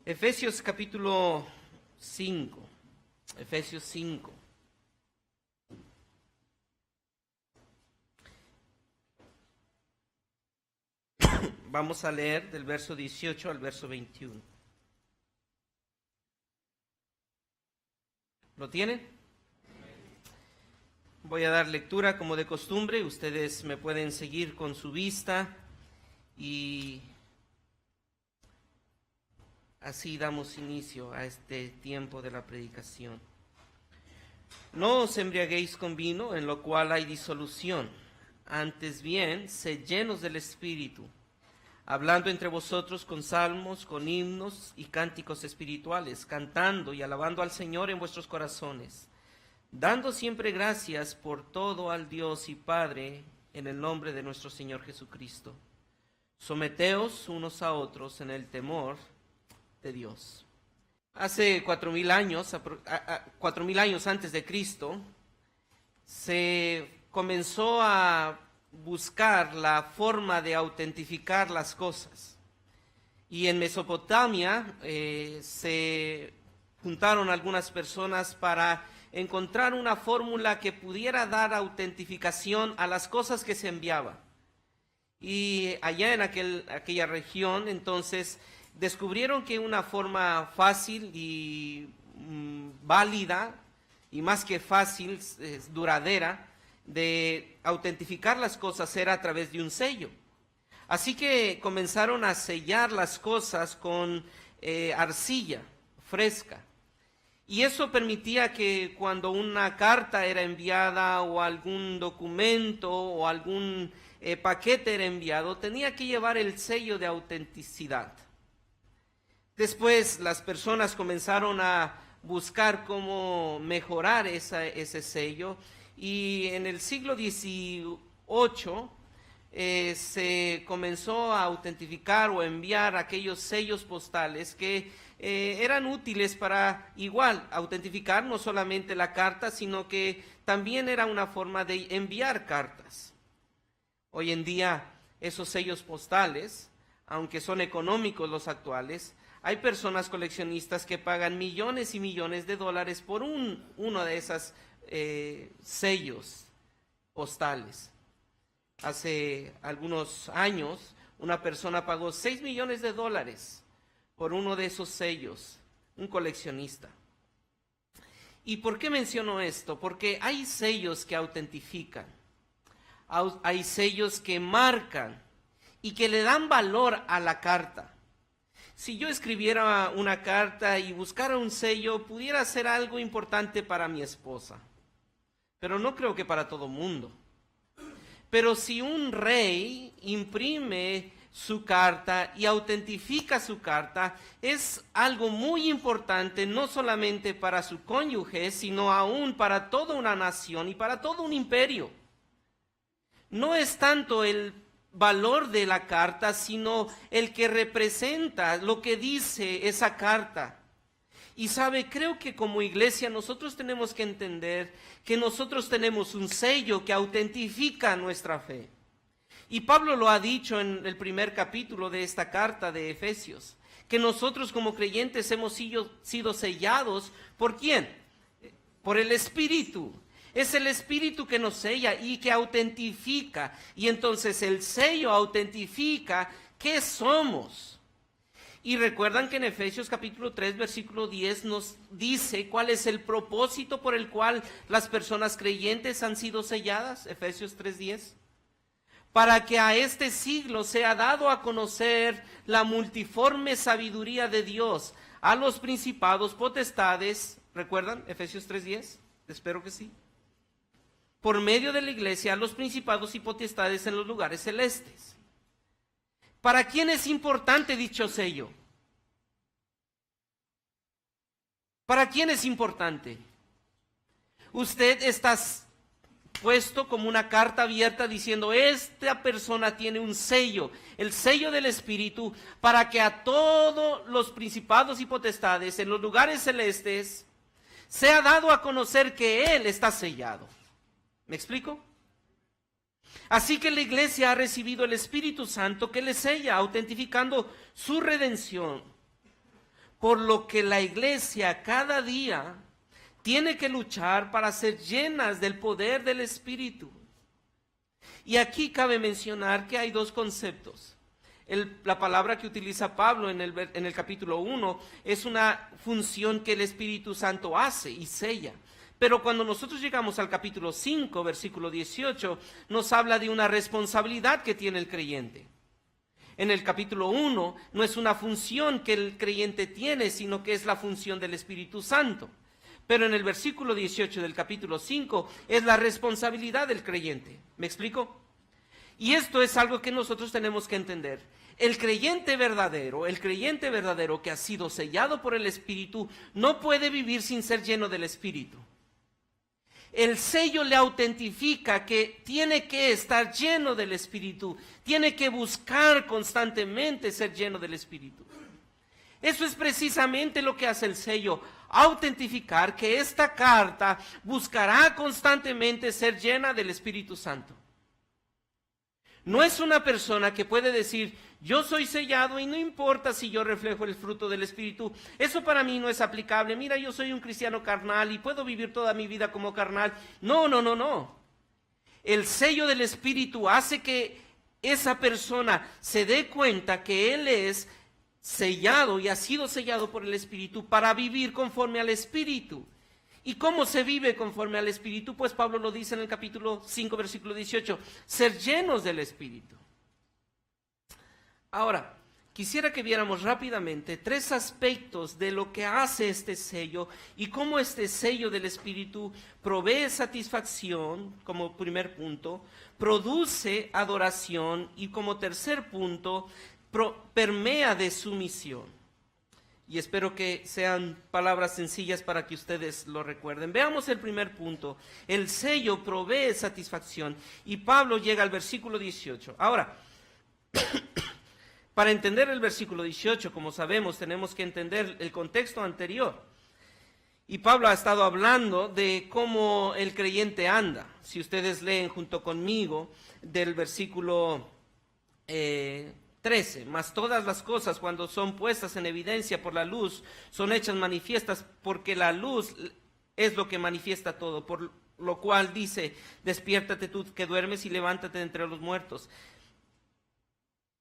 Efesios capítulo 5. Efesios 5. Vamos a leer del verso 18 al verso 21. ¿Lo tienen? Voy a dar lectura como de costumbre. Ustedes me pueden seguir con su vista y así damos inicio a este tiempo de la predicación. No os embriaguéis con vino, en lo cual hay disolución. Antes bien, sed llenos del Espíritu, hablando entre vosotros con salmos, con himnos y cánticos espirituales, cantando y alabando al Señor en vuestros corazones, dando siempre gracias por todo al Dios y Padre, en el nombre de nuestro Señor Jesucristo. Someteos unos a otros en el temor de Dios. Hace 4,000 años, 4,000 años antes de Cristo, se comenzó a buscar la forma de autentificar las cosas. Y en Mesopotamia se juntaron algunas personas para encontrar una fórmula que pudiera dar autentificación a las cosas que se enviaban. Y allá en aquella región, entonces, descubrieron que una forma fácil y válida, y más que fácil, duradera, de autentificar las cosas era a través de un sello. Así que comenzaron a sellar las cosas con arcilla fresca. Y eso permitía que cuando una carta era enviada o algún documento o algún paquete era enviado, tenía que llevar el sello de autenticidad. Después las personas comenzaron a buscar cómo mejorar ese sello, y en el siglo XVIII se comenzó a autentificar o enviar aquellos sellos postales que eran útiles para igual autentificar no solamente la carta, sino que también era una forma de enviar cartas. Hoy en día esos sellos postales, aunque son económicos los actuales, hay personas coleccionistas que pagan millones y millones de dólares por uno de esos sellos postales. Hace algunos años, una persona pagó $6 millones por uno de esos sellos, un coleccionista. ¿Y por qué menciono esto? Porque hay sellos que autentifican, hay sellos que marcan y que le dan valor a la carta. Si yo escribiera una carta y buscara un sello, pudiera ser algo importante para mi esposa, pero no creo que para todo mundo. Pero si un rey imprime su carta y autentifica su carta, es algo muy importante, no solamente para su cónyuge, sino aún para toda una nación y para todo un imperio. No es tanto el valor de la carta, sino el que representa lo que dice esa carta. Y sabe, creo que como iglesia nosotros tenemos que entender que nosotros tenemos un sello que autentifica nuestra fe. Y Pablo lo ha dicho en el primer capítulo de esta carta de Efesios, que nosotros como creyentes hemos sido sellados, ¿por quién? Por el Espíritu. Es el Espíritu que nos sella y que autentifica. Y entonces el sello autentifica qué somos. Y recuerdan que en Efesios capítulo 3, versículo 10 nos dice cuál es el propósito por el cual las personas creyentes han sido selladas. Efesios 3:10. Para que a este siglo sea dado a conocer la multiforme sabiduría de Dios a los principados, potestades. ¿Recuerdan Efesios 3:10? Espero que sí. Por medio de la iglesia a los principados y potestades en los lugares celestes. ¿Para quién es importante dicho sello? ¿Para quién es importante? Usted está puesto como una carta abierta diciendo, esta persona tiene un sello, el sello del Espíritu, para que a todos los principados y potestades en los lugares celestes sea dado a conocer que Él está sellado. ¿Me explico? Así que la iglesia ha recibido el Espíritu Santo que le sella, autentificando su redención. por lo que la iglesia cada día tiene que luchar para ser llenas del poder del Espíritu. Y aquí cabe mencionar que hay dos conceptos. La palabra que utiliza Pablo en el capítulo 1 es una función que el Espíritu Santo hace y sella. Pero cuando nosotros llegamos al capítulo 5, versículo 18, nos habla de una responsabilidad que tiene el creyente. En el capítulo 1 no es una función que el creyente tiene, sino que es la función del Espíritu Santo. Pero en el versículo 18 del capítulo 5 es la responsabilidad del creyente. ¿Me explico? Y esto es algo que nosotros tenemos que entender. El creyente verdadero que ha sido sellado por el Espíritu, no puede vivir sin ser lleno del Espíritu. El sello le autentifica que tiene que estar lleno del Espíritu, tiene que buscar constantemente ser lleno del Espíritu. Eso es precisamente lo que hace el sello, autentificar que esta carta buscará constantemente ser llena del Espíritu Santo. No es una persona que puede decir, yo soy sellado y no importa si yo reflejo el fruto del Espíritu. Eso para mí no es aplicable. Mira, yo soy un cristiano carnal y puedo vivir toda mi vida como carnal. No. El sello del Espíritu hace que esa persona se dé cuenta que él es sellado y ha sido sellado por el Espíritu para vivir conforme al Espíritu. ¿Y cómo se vive conforme al Espíritu? Pues Pablo lo dice en el capítulo 5, versículo 18, ser llenos del Espíritu. Ahora, quisiera que viéramos rápidamente 3 aspectos de lo que hace este sello y cómo este sello del Espíritu provee satisfacción, como primer punto, produce adoración y como tercer punto, permea de sumisión. Y espero que sean palabras sencillas para que ustedes lo recuerden. Veamos el primer punto. El sello provee satisfacción. Y Pablo llega al versículo 18. Ahora, para entender el versículo 18, como sabemos, tenemos que entender el contexto anterior. Y Pablo ha estado hablando de cómo el creyente anda. Si ustedes leen junto conmigo del versículo 13, mas todas las cosas cuando son puestas en evidencia por la luz son hechas manifiestas porque la luz es lo que manifiesta todo, por lo cual dice, despiértate tú que duermes y levántate de entre los muertos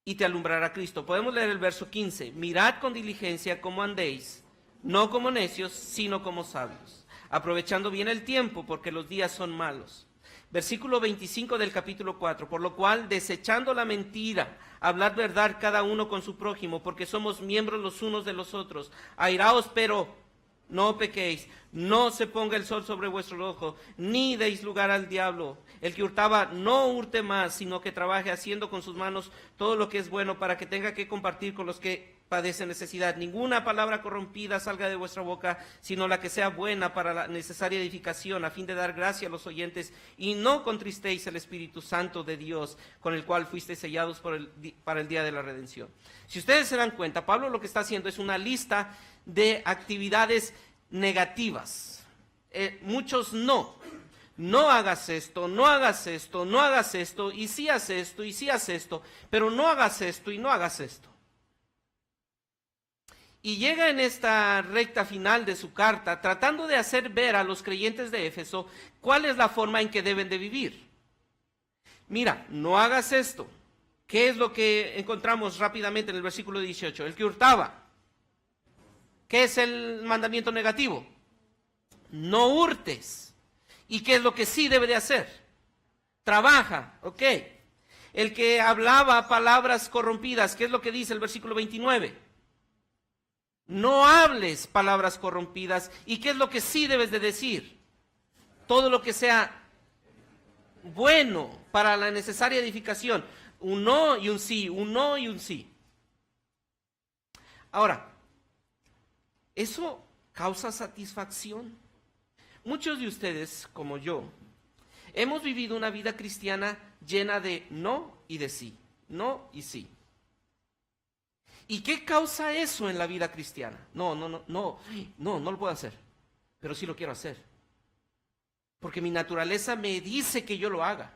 y te alumbrará Cristo. Podemos leer el verso 15, mirad con diligencia cómo andéis, no como necios, sino como sabios, aprovechando bien el tiempo porque los días son malos. Versículo 25 del capítulo 4, por lo cual, desechando la mentira, hablad verdad cada uno con su prójimo, porque somos miembros los unos de los otros. Airaos, pero no pequéis, no se ponga el sol sobre vuestro ojo, ni deis lugar al diablo. El que hurtaba, no hurte más, sino que trabaje haciendo con sus manos todo lo que es bueno, para que tenga que compartir con los que padecen necesidad. Ninguna palabra corrompida salga de vuestra boca, sino la que sea buena para la necesaria edificación, a fin de dar gracia a los oyentes, y no contristéis el Espíritu Santo de Dios, con el cual fuisteis sellados para el día de la redención. Si ustedes se dan cuenta, Pablo lo que está haciendo es una lista de actividades negativas. Muchos no hagas esto, no hagas esto, no hagas esto, y sí haz esto, y sí haz esto, pero no hagas esto y no hagas esto. Y llega en esta recta final de su carta tratando de hacer ver a los creyentes de Éfeso cuál es la forma en que deben de vivir. Mira, no hagas esto. ¿Qué es lo que encontramos rápidamente en el versículo 18? El que hurtaba. ¿Qué es el mandamiento negativo? No hurtes. ¿Y qué es lo que sí debe de hacer? Trabaja, ok. El que hablaba palabras corrompidas, ¿qué es lo que dice el versículo 29? No hables palabras corrompidas. ¿Y qué es lo que sí debes de decir? Todo lo que sea bueno para la necesaria edificación. Un no y un sí, un no y un sí. Ahora, ¿eso causa satisfacción? Muchos de ustedes, como yo, hemos vivido una vida cristiana llena de no y de sí, no y sí. ¿Y qué causa eso en la vida cristiana? No lo puedo hacer, pero sí lo quiero hacer. Porque mi naturaleza me dice que yo lo haga.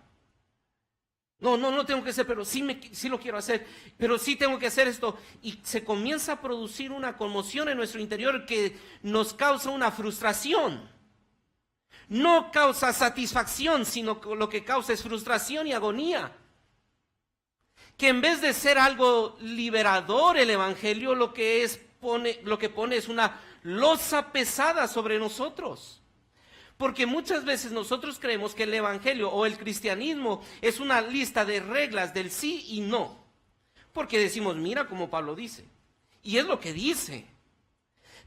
No tengo que hacer, pero sí lo quiero hacer, pero sí tengo que hacer esto. Y se comienza a producir una conmoción en nuestro interior que nos causa una frustración. No causa satisfacción, sino que lo que causa es frustración y agonía. Que en vez de ser algo liberador el evangelio, lo que pone es una losa pesada sobre nosotros. Porque muchas veces nosotros creemos que el evangelio o el cristianismo es una lista de reglas del sí y no. Porque decimos, mira como Pablo dice. Y es lo que dice.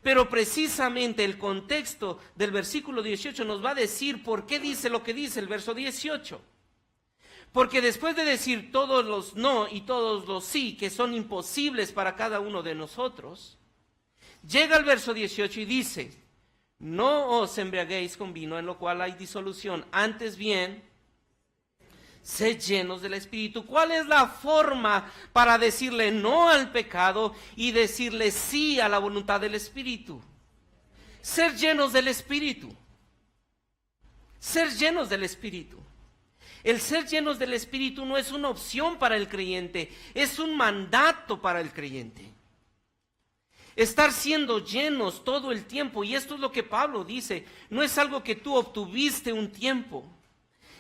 Pero precisamente el contexto del versículo 18 nos va a decir por qué dice lo que dice el verso 18. Porque después de decir todos los no y todos los sí, que son imposibles para cada uno de nosotros, llega el verso 18 y dice, no os embriaguéis con vino en lo cual hay disolución, antes bien, sed llenos del Espíritu. ¿Cuál es la forma para decirle no al pecado y decirle sí a la voluntad del Espíritu? Ser llenos del Espíritu. Ser llenos del Espíritu. El ser llenos del Espíritu no es una opción para el creyente, es un mandato para el creyente. Estar siendo llenos todo el tiempo, y esto es lo que Pablo dice, no es algo que tú obtuviste un tiempo.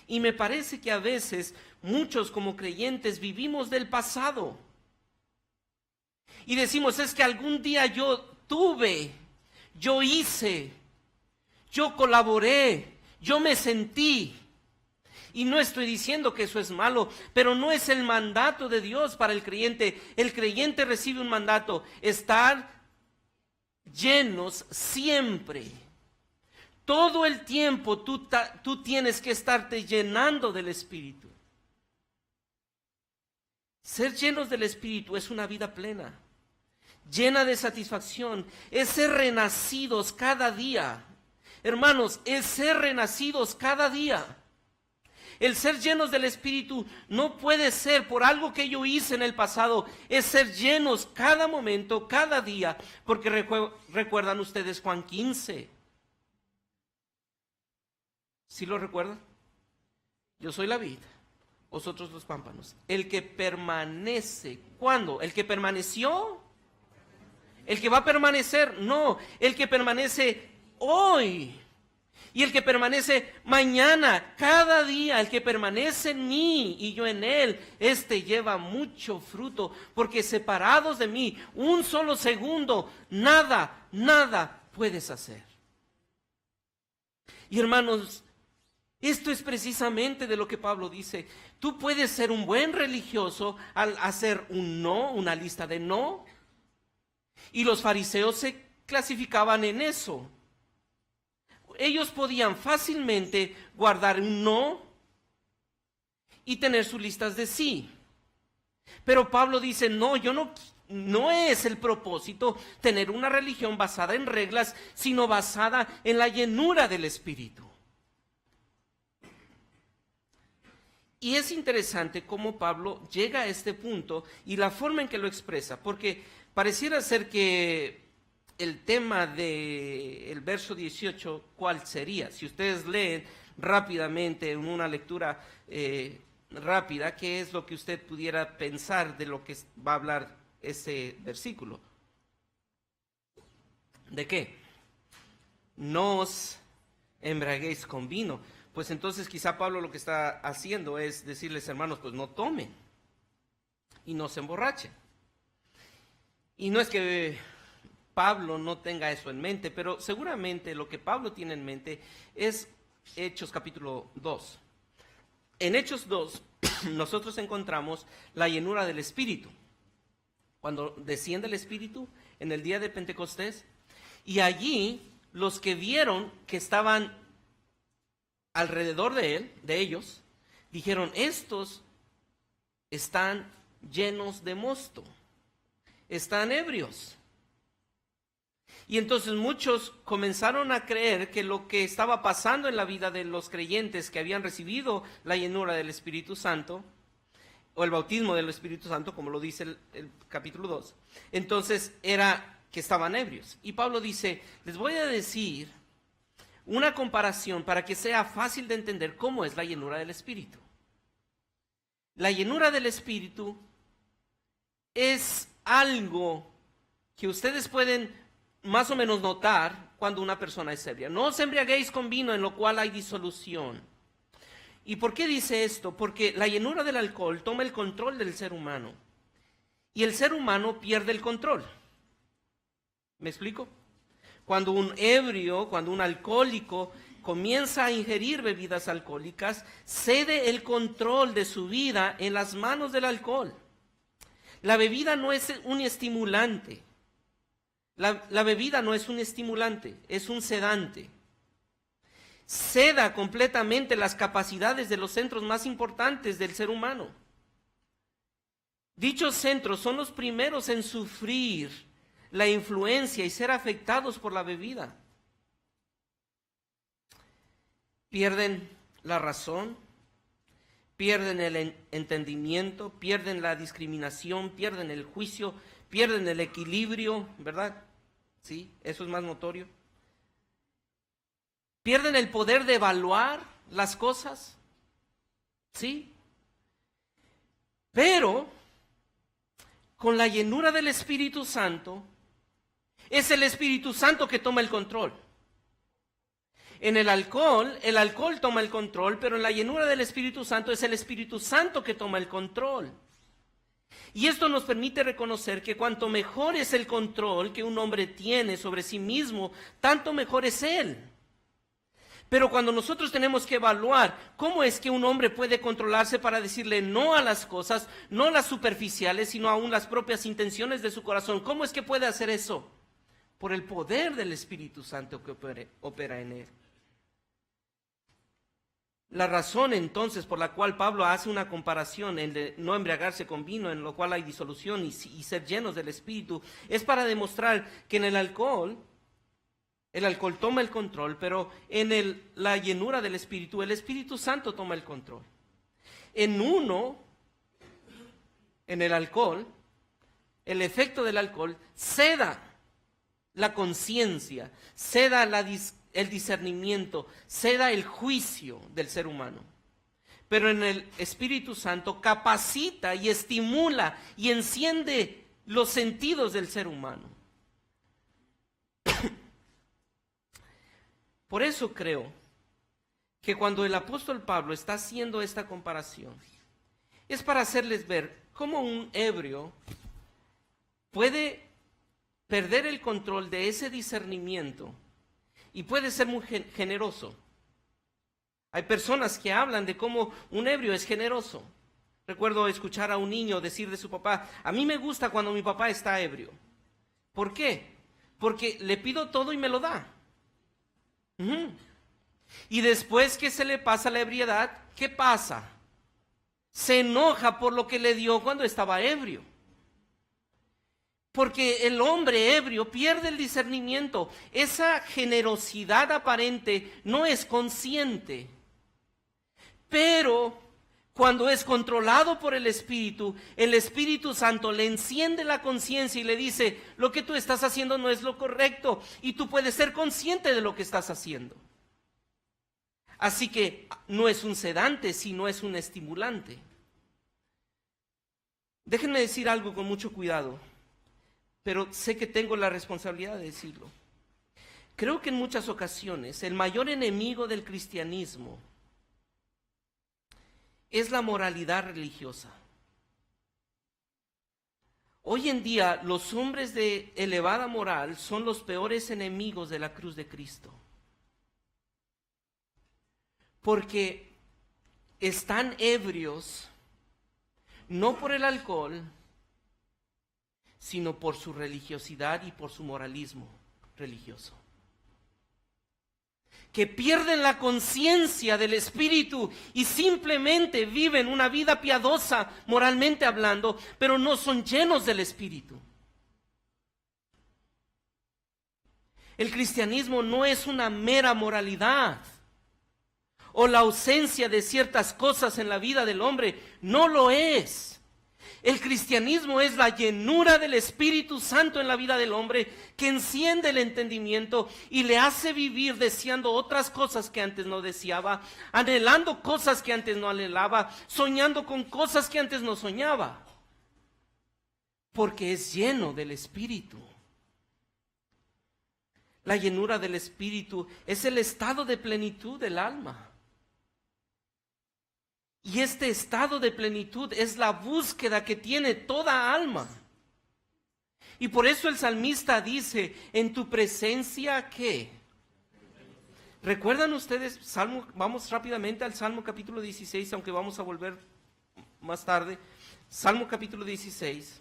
Y me parece que a veces muchos como creyentes vivimos del pasado. Y decimos, es que algún día yo tuve, yo hice, yo colaboré, yo me sentí. Y no estoy diciendo que eso es malo, pero no es el mandato de Dios para el creyente. El creyente recibe un mandato, estar llenos siempre. Todo el tiempo tú tienes que estarte llenando del Espíritu. Ser llenos del Espíritu es una vida plena, llena de satisfacción, es ser renacidos cada día. Hermanos, es ser renacidos cada día. El ser llenos del Espíritu no puede ser por algo que yo hice en el pasado, es ser llenos cada momento, cada día, porque recuerdan ustedes Juan 15. ¿Sí lo recuerdan? Yo soy la vid, vosotros los pámpanos. El que permanece, ¿cuándo? ¿El que permaneció? ¿El que va a permanecer? No, el que permanece hoy. Y el que permanece mañana, cada día, el que permanece en mí y yo en él, este lleva mucho fruto, porque separados de mí, un solo segundo, nada puedes hacer. Y hermanos, esto es precisamente de lo que Pablo dice. Tú puedes ser un buen religioso al hacer un no, una lista de no. Y los fariseos se clasificaban en eso. Ellos podían fácilmente guardar un no y tener sus listas de sí. Pero Pablo dice, no es el propósito tener una religión basada en reglas, sino basada en la llenura del Espíritu. Y es interesante cómo Pablo llega a este punto y la forma en que lo expresa, porque pareciera ser que el tema del verso 18, ¿cuál sería? Si ustedes leen rápidamente en una lectura rápida, ¿qué es lo que usted pudiera pensar de lo que va a hablar ese versículo? ¿De qué? No os embriaguéis con vino. Pues entonces quizá Pablo lo que está haciendo es decirles, hermanos, pues no tomen y no se emborrachen. Y no es que Pablo no tenga eso en mente, pero seguramente lo que Pablo tiene en mente es Hechos capítulo 2. En Hechos 2 nosotros encontramos la llenura del Espíritu. Cuando desciende el Espíritu en el día de Pentecostés, y allí los que vieron que estaban alrededor de ellos, dijeron, estos están llenos de mosto, están ebrios. Y entonces muchos comenzaron a creer que lo que estaba pasando en la vida de los creyentes que habían recibido la llenura del Espíritu Santo, o el bautismo del Espíritu Santo, como lo dice el capítulo 2, entonces era que estaban ebrios. Y Pablo dice, les voy a decir una comparación para que sea fácil de entender cómo es la llenura del Espíritu. La llenura del Espíritu es algo que ustedes pueden más o menos notar cuando una persona es ebria. No os embriaguéis con vino, en lo cual hay disolución. ¿Y por qué dice esto? Porque la llenura del alcohol toma el control del ser humano y el ser humano pierde el control. ¿Me explico? Cuando un ebrio, cuando un alcohólico comienza a ingerir bebidas alcohólicas, cede el control de su vida en las manos del alcohol. La bebida no es un estimulante. La bebida no es un estimulante, es un sedante. Ceda completamente las capacidades de los centros más importantes del ser humano. Dichos centros son los primeros en sufrir la influencia y ser afectados por la bebida. Pierden la razón, pierden el entendimiento, pierden la discriminación, pierden el juicio, pierden el equilibrio, ¿verdad? Sí, eso es más notorio. Pierden el poder de evaluar las cosas, ¿sí? Pero con la llenura del Espíritu Santo, es el Espíritu Santo que toma el control. En el alcohol toma el control, pero en la llenura del Espíritu Santo es el Espíritu Santo que toma el control. Y esto nos permite reconocer que cuanto mejor es el control que un hombre tiene sobre sí mismo, tanto mejor es él. Pero cuando nosotros tenemos que evaluar cómo es que un hombre puede controlarse para decirle no a las cosas, no las superficiales, sino aún las propias intenciones de su corazón, ¿cómo es que puede hacer eso? Por el poder del Espíritu Santo que opera en él. La razón entonces por la cual Pablo hace una comparación en de no embriagarse con vino, en lo cual hay disolución, y ser llenos del Espíritu, es para demostrar que en el alcohol toma el control, pero en la llenura del Espíritu, el Espíritu Santo toma el control. En el alcohol, el efecto del alcohol ceda la conciencia, ceda el discernimiento, ceda el juicio del ser humano. Pero en el Espíritu Santo capacita y estimula y enciende los sentidos del ser humano. Por eso creo que cuando el apóstol Pablo está haciendo esta comparación, es para hacerles ver cómo un ebrio puede perder el control de ese discernimiento y puede ser muy generoso. Hay personas que hablan de cómo un ebrio es generoso. Recuerdo escuchar a un niño decir de su papá: a mí me gusta cuando mi papá está ebrio. ¿Por qué? Porque le pido todo y me lo da. Y después que se le pasa la ebriedad, ¿qué pasa? Se enoja por lo que le dio cuando estaba ebrio. Porque el hombre ebrio pierde el discernimiento. Esa generosidad aparente no es consciente. Pero cuando es controlado por el Espíritu Santo le enciende la conciencia y le dice: lo que tú estás haciendo no es lo correcto, y tú puedes ser consciente de lo que estás haciendo. Así que no es un sedante, sino es un estimulante. Déjenme decir algo con mucho cuidado, pero sé que tengo la responsabilidad de decirlo. Creo que en muchas ocasiones el mayor enemigo del cristianismo es la moralidad religiosa. Hoy en día los hombres de elevada moral son los peores enemigos de la cruz de Cristo. Porque están ebrios no por el alcohol, sino por su religiosidad y por su moralismo religioso. Que pierden la conciencia del Espíritu y simplemente viven una vida piadosa, moralmente hablando, pero no son llenos del Espíritu. El cristianismo no es una mera moralidad o la ausencia de ciertas cosas en la vida del hombre, no lo es. El cristianismo es la llenura del Espíritu Santo en la vida del hombre, que enciende el entendimiento y le hace vivir deseando otras cosas que antes no deseaba, anhelando cosas que antes no anhelaba, soñando con cosas que antes no soñaba, porque es lleno del Espíritu. La llenura del Espíritu es el estado de plenitud del alma. Y este estado de plenitud es la búsqueda que tiene toda alma. Y por eso el salmista dice, en tu presencia, ¿qué? ¿Recuerdan ustedes? Vamos rápidamente al Salmo capítulo 16, aunque vamos a volver más tarde. Salmo capítulo 16.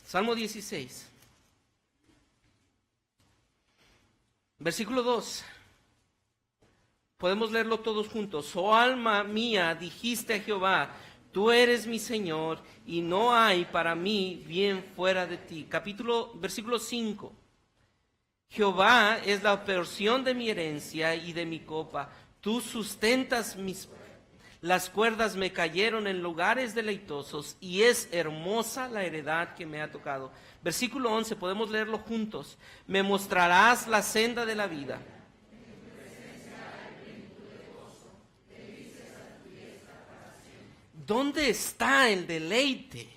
Salmo 16. Versículo 2. Podemos leerlo todos juntos. Oh alma mía, dijiste a Jehová, tú eres mi Señor, y no hay para mí bien fuera de ti. Versículo 5. Jehová es la porción de mi herencia y de mi copa. Tú sustentas las cuerdas me cayeron en lugares deleitosos, y es hermosa la heredad que me ha tocado. Versículo 11, podemos leerlo juntos. Me mostrarás la senda de la vida. ¿Dónde está el deleite?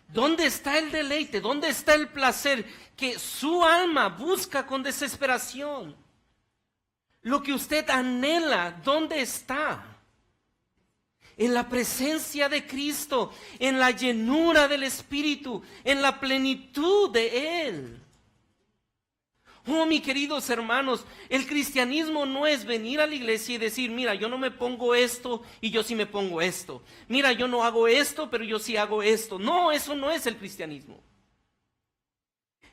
¿Dónde está el deleite? ¿Dónde está el placer que su alma busca con desesperación? Lo que usted anhela, ¿dónde está? En la presencia de Cristo, en la llenura del Espíritu, en la plenitud de Él. Oh, mis queridos hermanos, el cristianismo no es venir a la iglesia y decir, mira, yo no me pongo esto y yo sí me pongo esto. Mira, yo no hago esto, pero yo sí hago esto. No, eso no es el cristianismo.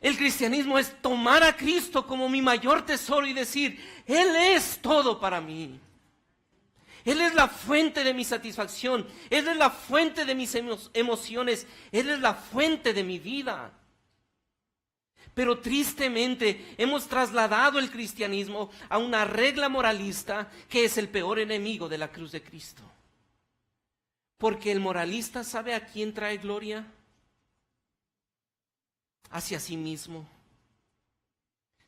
El cristianismo es tomar a Cristo como mi mayor tesoro y decir, Él es todo para mí. Él es la fuente de mi satisfacción. Él es la fuente de mis emociones. Él es la fuente de mi vida. Pero tristemente hemos trasladado el cristianismo a una regla moralista que es el peor enemigo de la cruz de Cristo. Porque el moralista sabe a quién trae gloria. Hacia sí mismo.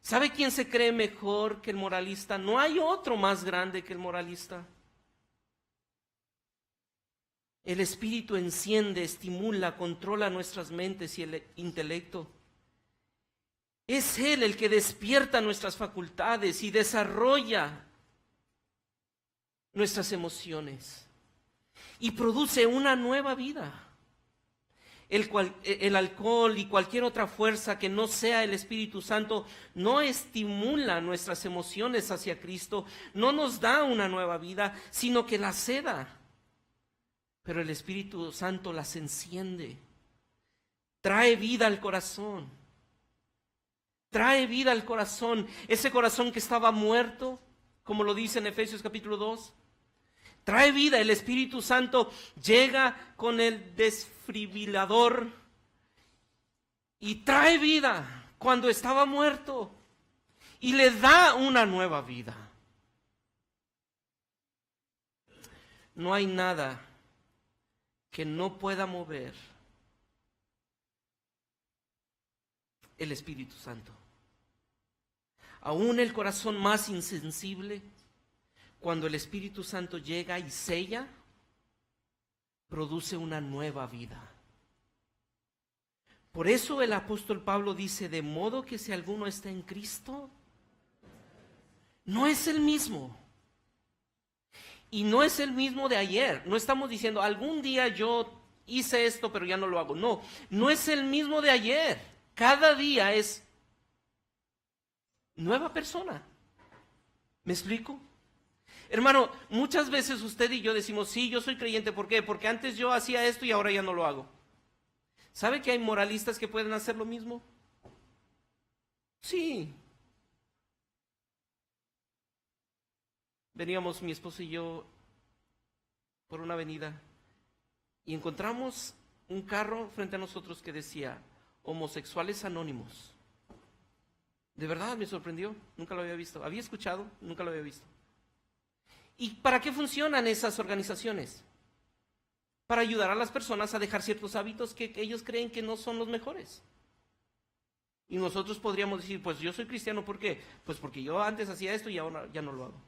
¿Sabe quién se cree mejor que el moralista? No hay otro más grande que el moralista. El Espíritu enciende, estimula, controla nuestras mentes y el intelecto. Es Él el que despierta nuestras facultades y desarrolla nuestras emociones y produce una nueva vida. El alcohol y cualquier otra fuerza que no sea el Espíritu Santo no estimula nuestras emociones hacia Cristo, no nos da una nueva vida, sino que las seda. Pero el Espíritu Santo las enciende, trae vida al corazón, trae vida al corazón, ese corazón que estaba muerto, como lo dice en Efesios capítulo 2. Trae vida, el Espíritu Santo llega con el desfibrilador y trae vida cuando estaba muerto y le da una nueva vida. No hay nada que no pueda mover el Espíritu Santo. Aún el corazón más insensible, cuando el Espíritu Santo llega y sella, produce una nueva vida. Por eso el apóstol Pablo dice, de modo que si alguno está en Cristo, no es el mismo. Y no es el mismo de ayer. No estamos diciendo, algún día yo hice esto, pero ya no lo hago. No, no es el mismo de ayer. Cada día es nueva persona. ¿Me explico? Hermano, muchas veces usted y yo decimos, sí, yo soy creyente. ¿Por qué? Porque antes yo hacía esto y ahora ya no lo hago. ¿Sabe que hay moralistas que pueden hacer lo mismo? Sí. Veníamos mi esposo y yo por una avenida y encontramos un carro frente a nosotros que decía, homosexuales anónimos. De verdad me sorprendió, nunca lo había visto. Había escuchado, nunca lo había visto. ¿Y para qué funcionan esas organizaciones? Para ayudar a las personas a dejar ciertos hábitos que ellos creen que no son los mejores. Y nosotros podríamos decir, pues yo soy cristiano, ¿por qué? Pues porque yo antes hacía esto y ahora ya no lo hago.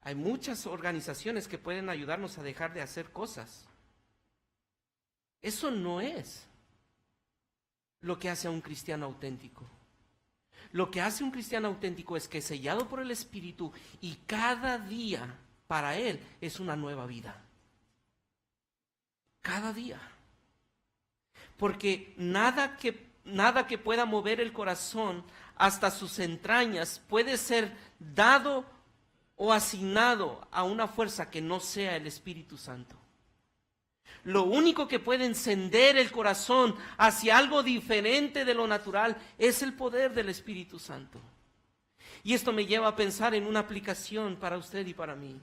Hay muchas organizaciones que pueden ayudarnos a dejar de hacer cosas. Eso no es lo que hace a un cristiano auténtico. Lo que hace un cristiano auténtico es que es sellado por el Espíritu y cada día para él es una nueva vida. Cada día. Porque nada que pueda mover el corazón hasta sus entrañas puede ser dado o asignado a una fuerza que no sea el Espíritu Santo. Lo único que puede encender el corazón hacia algo diferente de lo natural es el poder del Espíritu Santo. Y esto me lleva a pensar en una aplicación para usted y para mí.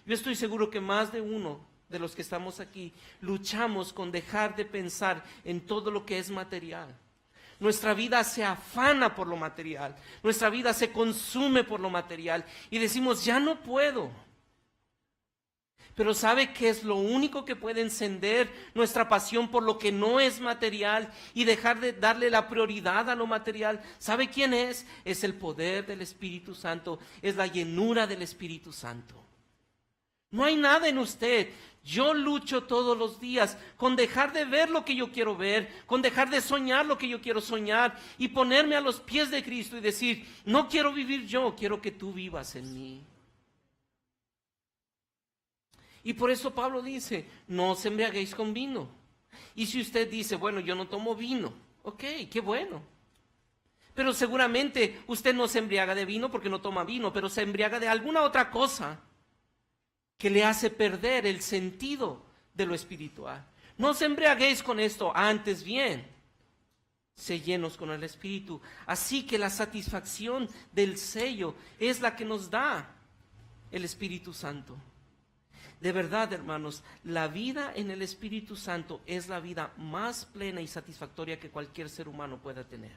Yo estoy seguro que más de uno de los que estamos aquí luchamos con dejar de pensar en todo lo que es material. Nuestra vida se afana por lo material, nuestra vida se consume por lo material y decimos, ya no puedo. Pero ¿sabe qué es lo único que puede encender nuestra pasión por lo que no es material y dejar de darle la prioridad a lo material? ¿Sabe quién es? Es el poder del Espíritu Santo, es la llenura del Espíritu Santo. No hay nada en usted. Yo lucho todos los días con dejar de ver lo que yo quiero ver, con dejar de soñar lo que yo quiero soñar y ponerme a los pies de Cristo y decir, no quiero vivir yo, quiero que tú vivas en mí. Y por eso Pablo dice, no os embriaguéis con vino. Y si usted dice, bueno, yo no tomo vino, ok, qué bueno. Pero seguramente usted no se embriaga de vino porque no toma vino, pero se embriaga de alguna otra cosa que le hace perder el sentido de lo espiritual. No os embriaguéis con esto, antes bien, sé llenos con el Espíritu. Así que la satisfacción del sello es la que nos da el Espíritu Santo. De verdad, hermanos, la vida en el Espíritu Santo es la vida más plena y satisfactoria que cualquier ser humano pueda tener.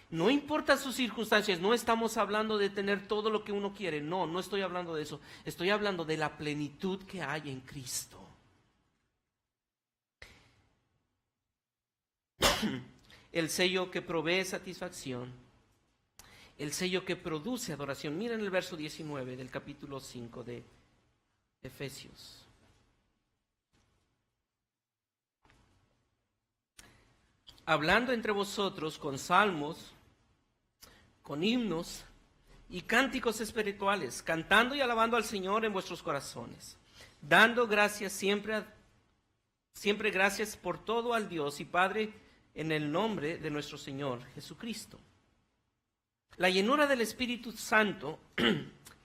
No importa sus circunstancias, no estamos hablando de tener todo lo que uno quiere, no estoy hablando de eso. Estoy hablando de la plenitud que hay en Cristo. El sello que provee satisfacción. El sello que produce adoración. Miren el verso 19 del capítulo 5 de Efesios. Hablando entre vosotros con salmos, con himnos y cánticos espirituales, cantando y alabando al Señor en vuestros corazones, dando gracias siempre gracias por todo al Dios y Padre en el nombre de nuestro Señor Jesucristo. La llenura del Espíritu Santo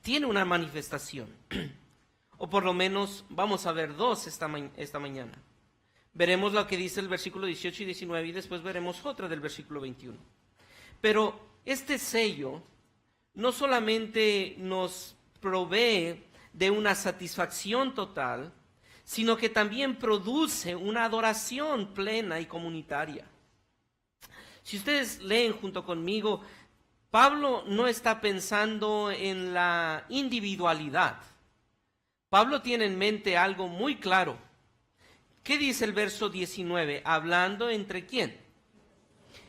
tiene una manifestación, o por lo menos vamos a ver dos esta mañana. Veremos lo que dice el versículo 18 y 19 y después veremos otra del versículo 21. Pero este sello no solamente nos provee de una satisfacción total, sino que también produce una adoración plena y comunitaria. Si ustedes leen junto conmigo, Pablo no está pensando en la individualidad. Pablo tiene en mente algo muy claro. ¿Qué dice el verso 19? ¿Hablando entre quién?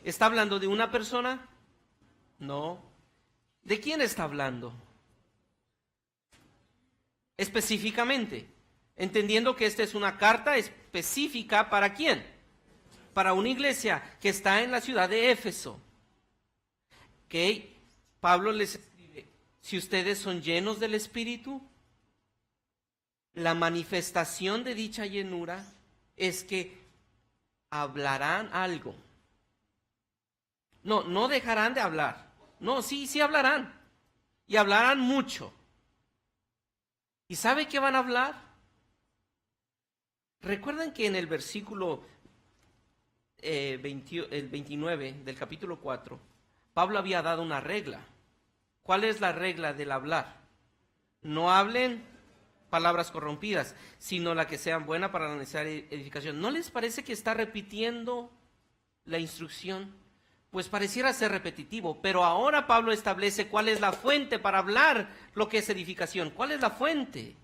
¿Está hablando de una persona? No. ¿De quién está hablando? Específicamente, entendiendo que esta es una carta específica ¿para quién? Para una iglesia que está en la ciudad de Éfeso. Que Pablo les escribe, si ustedes son llenos del Espíritu, la manifestación de dicha llenura es que hablarán algo. No dejarán de hablar. No, sí hablarán. Y hablarán mucho. ¿Y sabe qué van a hablar? Recuerdan que en el versículo el 29 del capítulo 4, Pablo había dado una regla. ¿Cuál es la regla del hablar? No hablen palabras corrompidas, sino la que sean buena para la necesaria edificación. ¿No les parece que está repitiendo la instrucción, pues pareciera ser repetitivo, pero ahora Pablo establece cuál es la fuente para hablar lo que es edificación. ¿Cuál es la fuente?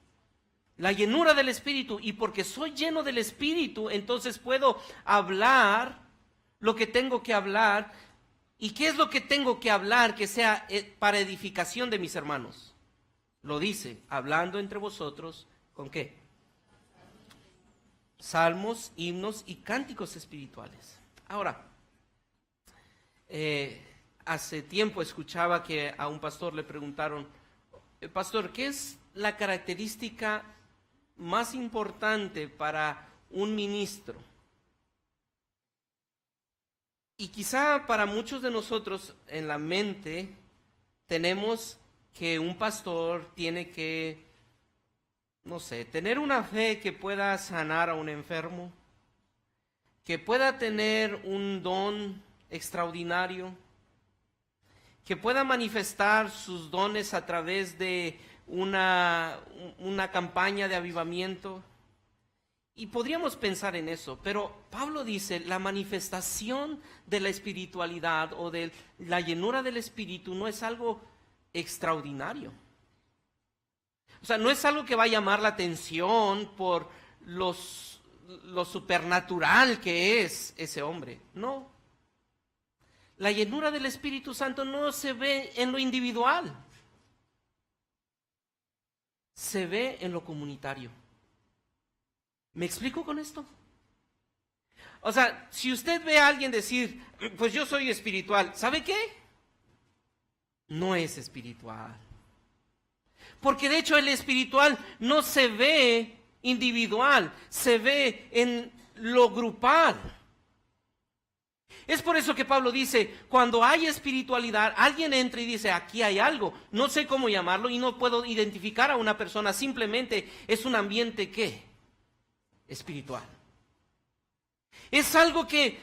La llenura del Espíritu. Y porque soy lleno del Espíritu, entonces puedo hablar lo que tengo que hablar. ¿Y qué es lo que tengo que hablar que sea para edificación de mis hermanos? Lo dice, hablando entre vosotros, ¿con qué? Salmos, himnos y cánticos espirituales. Ahora, hace tiempo escuchaba que a un pastor le preguntaron, pastor, ¿qué es la característica más importante para un ministro? Y quizá para muchos de nosotros en la mente tenemos que un pastor tiene que, no sé, tener una fe que pueda sanar a un enfermo, que pueda tener un don extraordinario, que pueda manifestar sus dones a través de una campaña de avivamiento. Y podríamos pensar en eso, pero Pablo dice, la manifestación de la espiritualidad o de la llenura del Espíritu no es algo extraordinario. O sea, no es algo que va a llamar la atención por lo supernatural que es ese hombre. No. La llenura del Espíritu Santo no se ve en lo individual. Se ve en lo comunitario. ¿Me explico con esto? O sea, si usted ve a alguien decir, pues yo soy espiritual, ¿sabe qué? No es espiritual. Porque de hecho el espiritual no se ve individual, se ve en lo grupal. Es por eso que Pablo dice, cuando hay espiritualidad, alguien entra y dice, aquí hay algo, no sé cómo llamarlo y no puedo identificar a una persona, simplemente es un ambiente ¿qué? Espiritual. Es algo que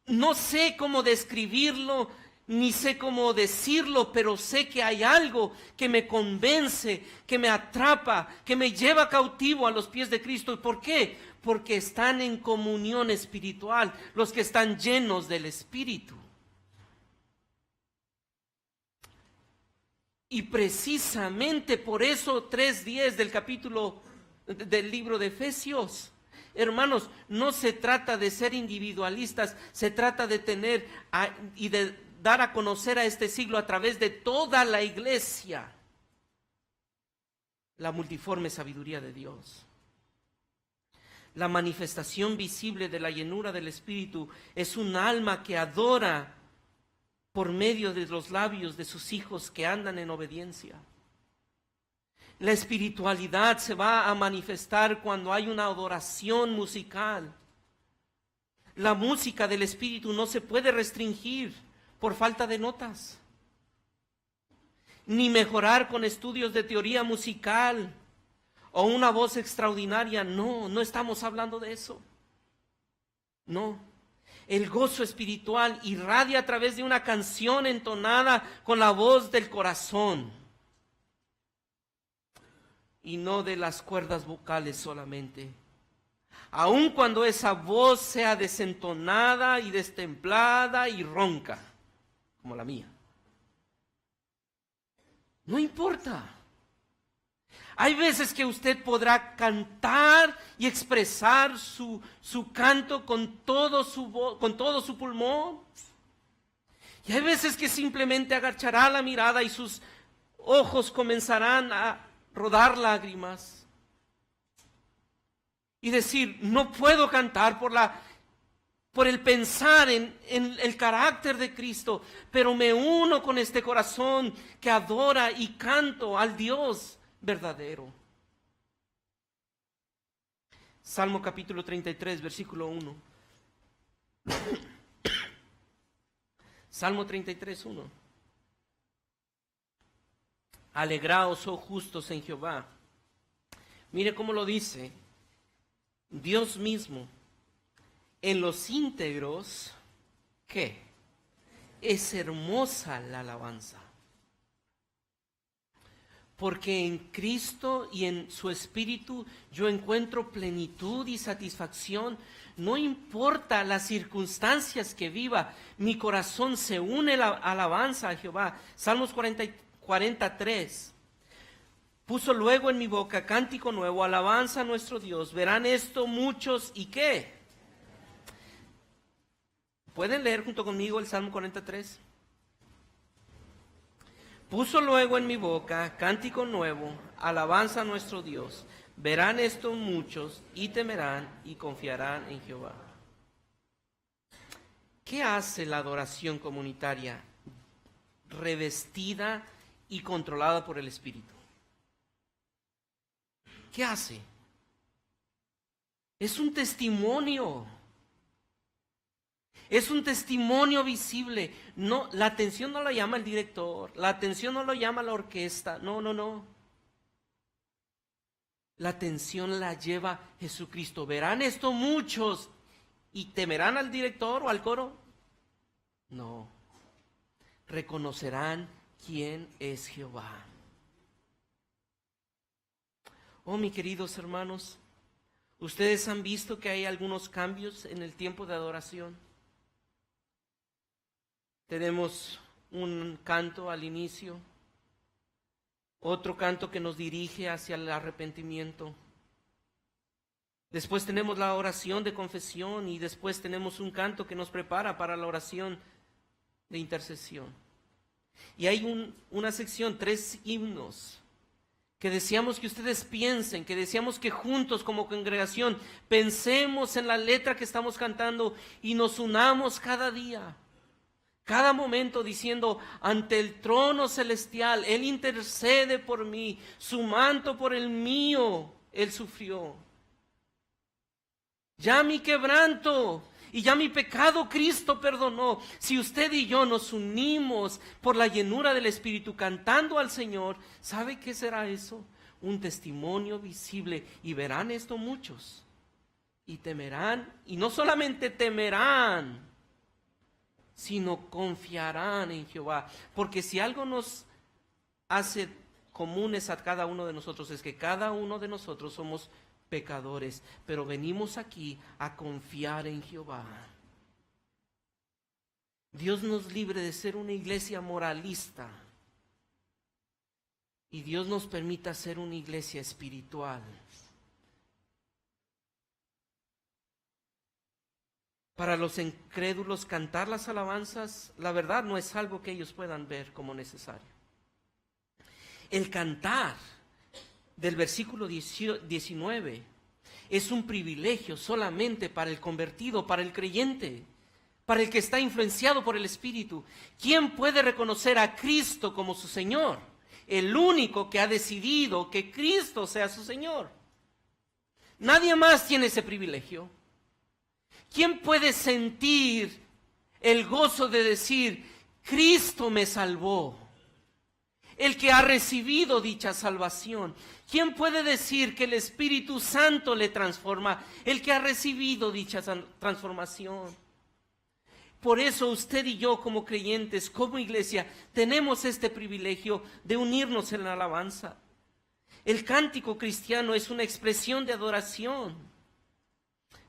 no sé cómo describirlo, ni sé cómo decirlo, pero sé que hay algo que me convence, que me atrapa, que me lleva cautivo a los pies de Cristo. ¿Y por qué? Porque están en comunión espiritual, los que están llenos del Espíritu. Y precisamente por eso 3:10 del capítulo del libro de Efesios. Hermanos, no se trata de ser individualistas, se trata de tener y de dar a conocer a este siglo a través de toda la iglesia la multiforme sabiduría de Dios. La manifestación visible de la llenura del Espíritu es un alma que adora por medio de los labios de sus hijos que andan en obediencia. La espiritualidad se va a manifestar cuando hay una adoración musical. La música del Espíritu no se puede restringir por falta de notas, ni mejorar con estudios de teoría musical o una voz extraordinaria. No, no estamos hablando de eso. No. El gozo espiritual irradia a través de una canción entonada con la voz del corazón. Y no de las cuerdas vocales solamente. Aun cuando esa voz sea desentonada y destemplada y ronca, como la mía. No importa. Hay veces que usted podrá cantar y expresar su canto con todo su pulmón. Y hay veces que simplemente agachará la mirada y sus ojos comenzarán a rodar lágrimas y decir, no puedo cantar por el pensar en el carácter de Cristo, pero me uno con este corazón que adora y canto al Dios verdadero. Salmo capítulo 33, versículo 1. Salmo 33, 1. Alegraos, oh justos, en Jehová. Mire cómo lo dice Dios mismo. En los íntegros, ¿qué? Es hermosa la alabanza. porque en Cristo y en su Espíritu yo encuentro plenitud y satisfacción. No importa las circunstancias que viva, mi corazón se une a la alabanza a Jehová. Salmos 43. Puso luego en mi boca cántico nuevo, alabanza a nuestro Dios. Verán esto muchos, ¿y qué? ¿Pueden leer junto conmigo el Salmo 43? Puso luego en mi boca cántico nuevo, alabanza a nuestro Dios. Verán esto muchos y temerán y confiarán en Jehová. ¿Qué hace la adoración comunitaria revestida y controlada por el Espíritu? ¿Qué hace? Es un testimonio. Es un testimonio visible. No, la atención no la llama el director, la atención no lo llama la orquesta. No. La atención la lleva Jesucristo. ¿Verán esto muchos y temerán al director o al coro? No. Reconocerán quién es Jehová. Oh, mis queridos hermanos, ustedes han visto que hay algunos cambios en el tiempo de adoración. Tenemos un canto al inicio, otro canto que nos dirige hacia el arrepentimiento. Después tenemos la oración de confesión y después tenemos un canto que nos prepara para la oración de intercesión. Y hay una sección, 3 himnos, que deseamos que ustedes piensen, que deseamos que juntos como congregación pensemos en la letra que estamos cantando y nos unamos cada día. Cada momento diciendo, ante el trono celestial, Él intercede por mí, su manto por el mío, Él sufrió. Ya mi quebranto y ya mi pecado Cristo perdonó. Si usted y yo nos unimos por la llenura del Espíritu cantando al Señor, ¿sabe qué será eso? Un testimonio visible. Y verán esto muchos. Y temerán, y no solamente temerán, sino confiarán en Jehová. Porque si algo nos hace comunes a cada uno de nosotros es que cada uno de nosotros somos pecadores, pero venimos aquí a confiar en Jehová. Dios nos libre de ser una iglesia moralista y Dios nos permita ser una iglesia espiritual. Para los incrédulos, cantar las alabanzas, la verdad no es algo que ellos puedan ver como necesario. El cantar del versículo 19 es un privilegio solamente para el convertido, para el creyente, para el que está influenciado por el Espíritu. ¿Quién puede reconocer a Cristo como su Señor? El único que ha decidido que Cristo sea su Señor. Nadie más tiene ese privilegio. ¿Quién puede sentir el gozo de decir, Cristo me salvó? El que ha recibido dicha salvación. ¿Quién puede decir que el Espíritu Santo le transforma? El que ha recibido dicha transformación. Por eso usted y yo como creyentes, como iglesia, tenemos este privilegio de unirnos en la alabanza. El cántico cristiano es una expresión de adoración.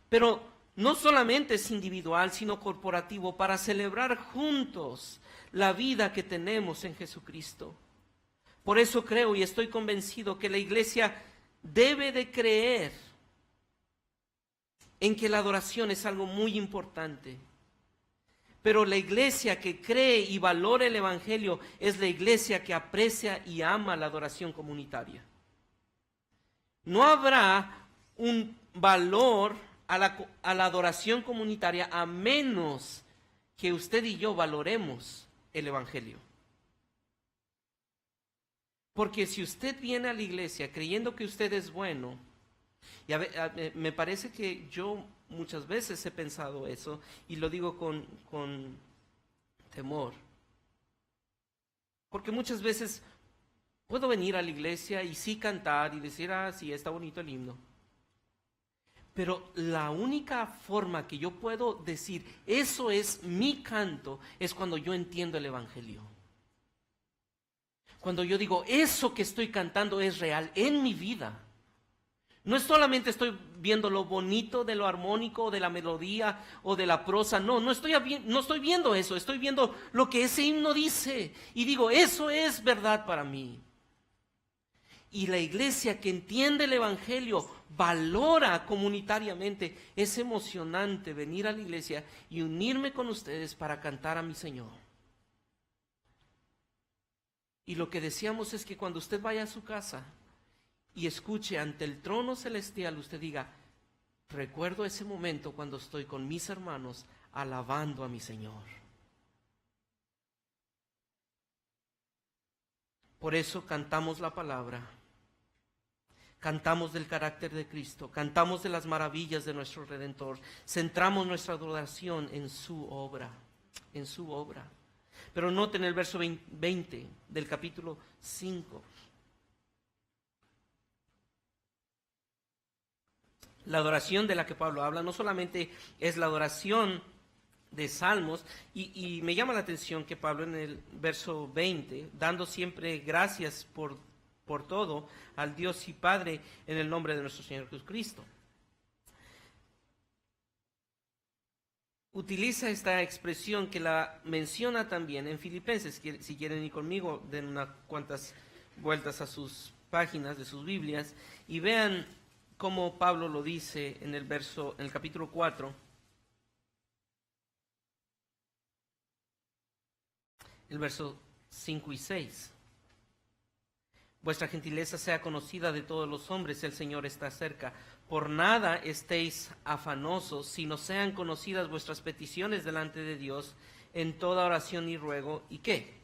Pero no solamente es individual, sino corporativo, para celebrar juntos la vida que tenemos en Jesucristo. Por eso creo y estoy convencido que la iglesia debe de creer en que la adoración es algo muy importante. Pero la iglesia que cree y valora el Evangelio es la iglesia que aprecia y ama la adoración comunitaria. No habrá un valor a la adoración comunitaria a menos que usted y yo valoremos el Evangelio. Porque si usted viene a la iglesia creyendo que usted es bueno, y me parece que yo muchas veces he pensado eso, y lo digo con temor, porque muchas veces puedo venir a la iglesia y sí cantar y decir, sí, está bonito el himno. Pero la única forma que yo puedo decir, eso es mi canto, es cuando yo entiendo el Evangelio. Cuando yo digo, eso que estoy cantando es real en mi vida. No es solamente estoy viendo lo bonito de lo armónico, de la melodía o de la prosa. No estoy viendo eso. Estoy viendo lo que ese himno dice. Y digo, eso es verdad para mí. Y la iglesia que entiende el evangelio, valora comunitariamente. Es emocionante venir a la iglesia y unirme con ustedes para cantar a mi Señor. Y lo que deseamos es que cuando usted vaya a su casa y escuche ante el trono celestial, usted diga, recuerdo ese momento cuando estoy con mis hermanos alabando a mi Señor. Por eso cantamos la palabra, cantamos del carácter de Cristo, cantamos de las maravillas de nuestro Redentor, centramos nuestra adoración en su obra, en su obra. Pero noten el verso 20 del capítulo 5. La adoración de la que Pablo habla no solamente es la adoración de salmos, y me llama la atención que Pablo en el verso 20, dando siempre gracias por todo al Dios y Padre en el nombre de nuestro Señor Jesucristo. Utiliza esta expresión que la menciona también en Filipenses. Si quieren ir conmigo, den unas cuantas vueltas a sus páginas de sus Biblias y vean cómo Pablo lo dice en el capítulo 4, el verso 5 y 6. Vuestra gentileza sea conocida de todos los hombres, el Señor está cerca. Por nada estéis afanosos, sino sean conocidas vuestras peticiones delante de Dios en toda oración y ruego. ¿Y qué?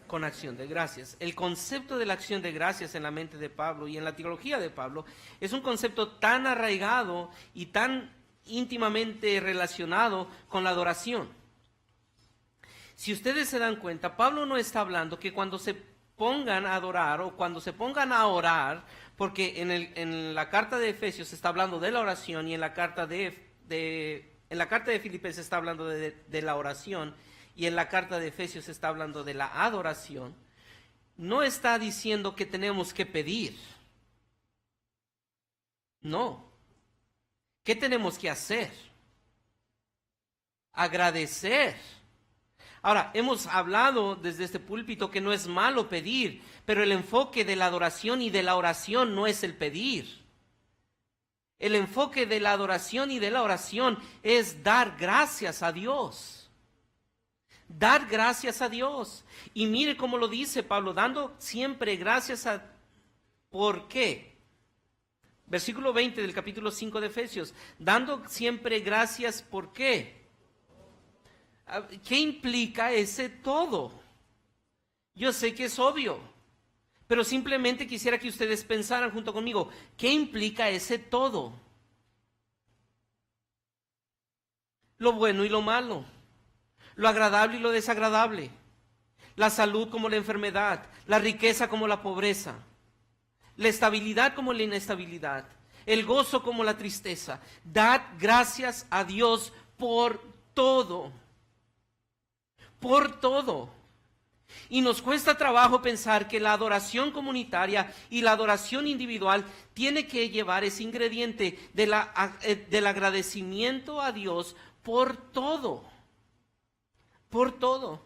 Con acción de gracias. El concepto de la acción de gracias en la mente de Pablo y en la teología de Pablo es un concepto tan arraigado y tan íntimamente relacionado con la adoración. Si ustedes se dan cuenta, Pablo no está hablando que cuando se pongan a adorar o cuando se pongan a orar, porque en la carta de Efesios se está hablando de la oración y en la carta de Filipenses está hablando de la oración y en la carta de Efesios se está hablando de la adoración, no está diciendo que tenemos que pedir. No. ¿Qué tenemos que hacer? Agradecer. Ahora, hemos hablado desde este púlpito que no es malo pedir, pero el enfoque de la adoración y de la oración no es el pedir. El enfoque de la adoración y de la oración es dar gracias a Dios. Dar gracias a Dios. Y mire cómo lo dice Pablo, dando siempre gracias a... ¿Por qué? Versículo 20 del capítulo 5 de Efesios. Dando siempre gracias, ¿por qué? ¿Qué implica ese todo? Yo sé que es obvio, pero simplemente quisiera que ustedes pensaran junto conmigo, ¿qué implica ese todo? Lo bueno y lo malo, lo agradable y lo desagradable, la salud como la enfermedad, la riqueza como la pobreza, la estabilidad como la inestabilidad, el gozo como la tristeza. Dad gracias a Dios por todo. Por todo. Y nos cuesta trabajo pensar que la adoración comunitaria y la adoración individual tiene que llevar ese ingrediente del agradecimiento a Dios por todo. Por todo.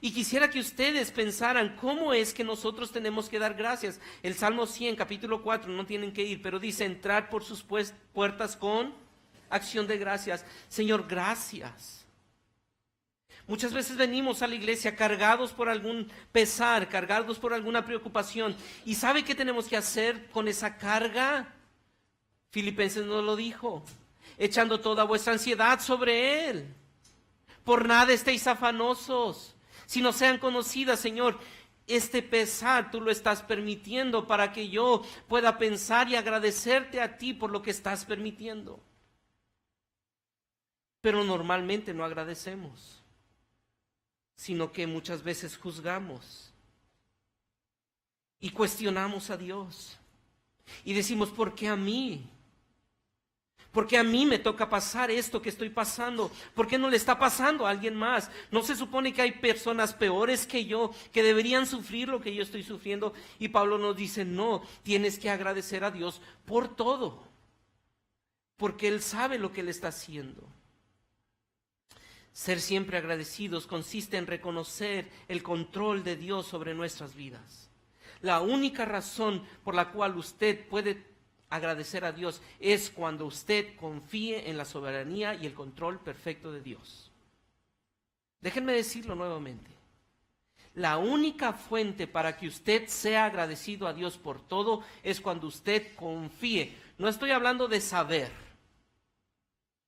Y quisiera que ustedes pensaran cómo es que nosotros tenemos que dar gracias. El Salmo 100, capítulo 4, no tienen que ir, pero dice, entrar por sus puertas con acción de gracias. Señor, gracias. Muchas veces venimos a la iglesia cargados por algún pesar, cargados por alguna preocupación. ¿Y sabe qué tenemos que hacer con esa carga? Filipenses nos lo dijo, echando toda vuestra ansiedad sobre Él. Por nada estéis afanosos, sino sean conocidas, Señor. Este pesar tú lo estás permitiendo para que yo pueda pensar y agradecerte a ti por lo que estás permitiendo. Pero normalmente no agradecemos, sino que muchas veces juzgamos y cuestionamos a Dios y decimos, ¿por qué a mí? ¿Por qué a mí me toca pasar esto que estoy pasando? ¿Por qué no le está pasando a alguien más? ¿No se supone que hay personas peores que yo que deberían sufrir lo que yo estoy sufriendo? Y Pablo nos dice, no, tienes que agradecer a Dios por todo, porque Él sabe lo que Él está haciendo. Ser siempre agradecidos consiste en reconocer el control de Dios sobre nuestras vidas. La única razón por la cual usted puede agradecer a Dios es cuando usted confíe en la soberanía y el control perfecto de Dios. Déjenme decirlo nuevamente. La única fuente para que usted sea agradecido a Dios por todo es cuando usted confíe. No estoy hablando de saber,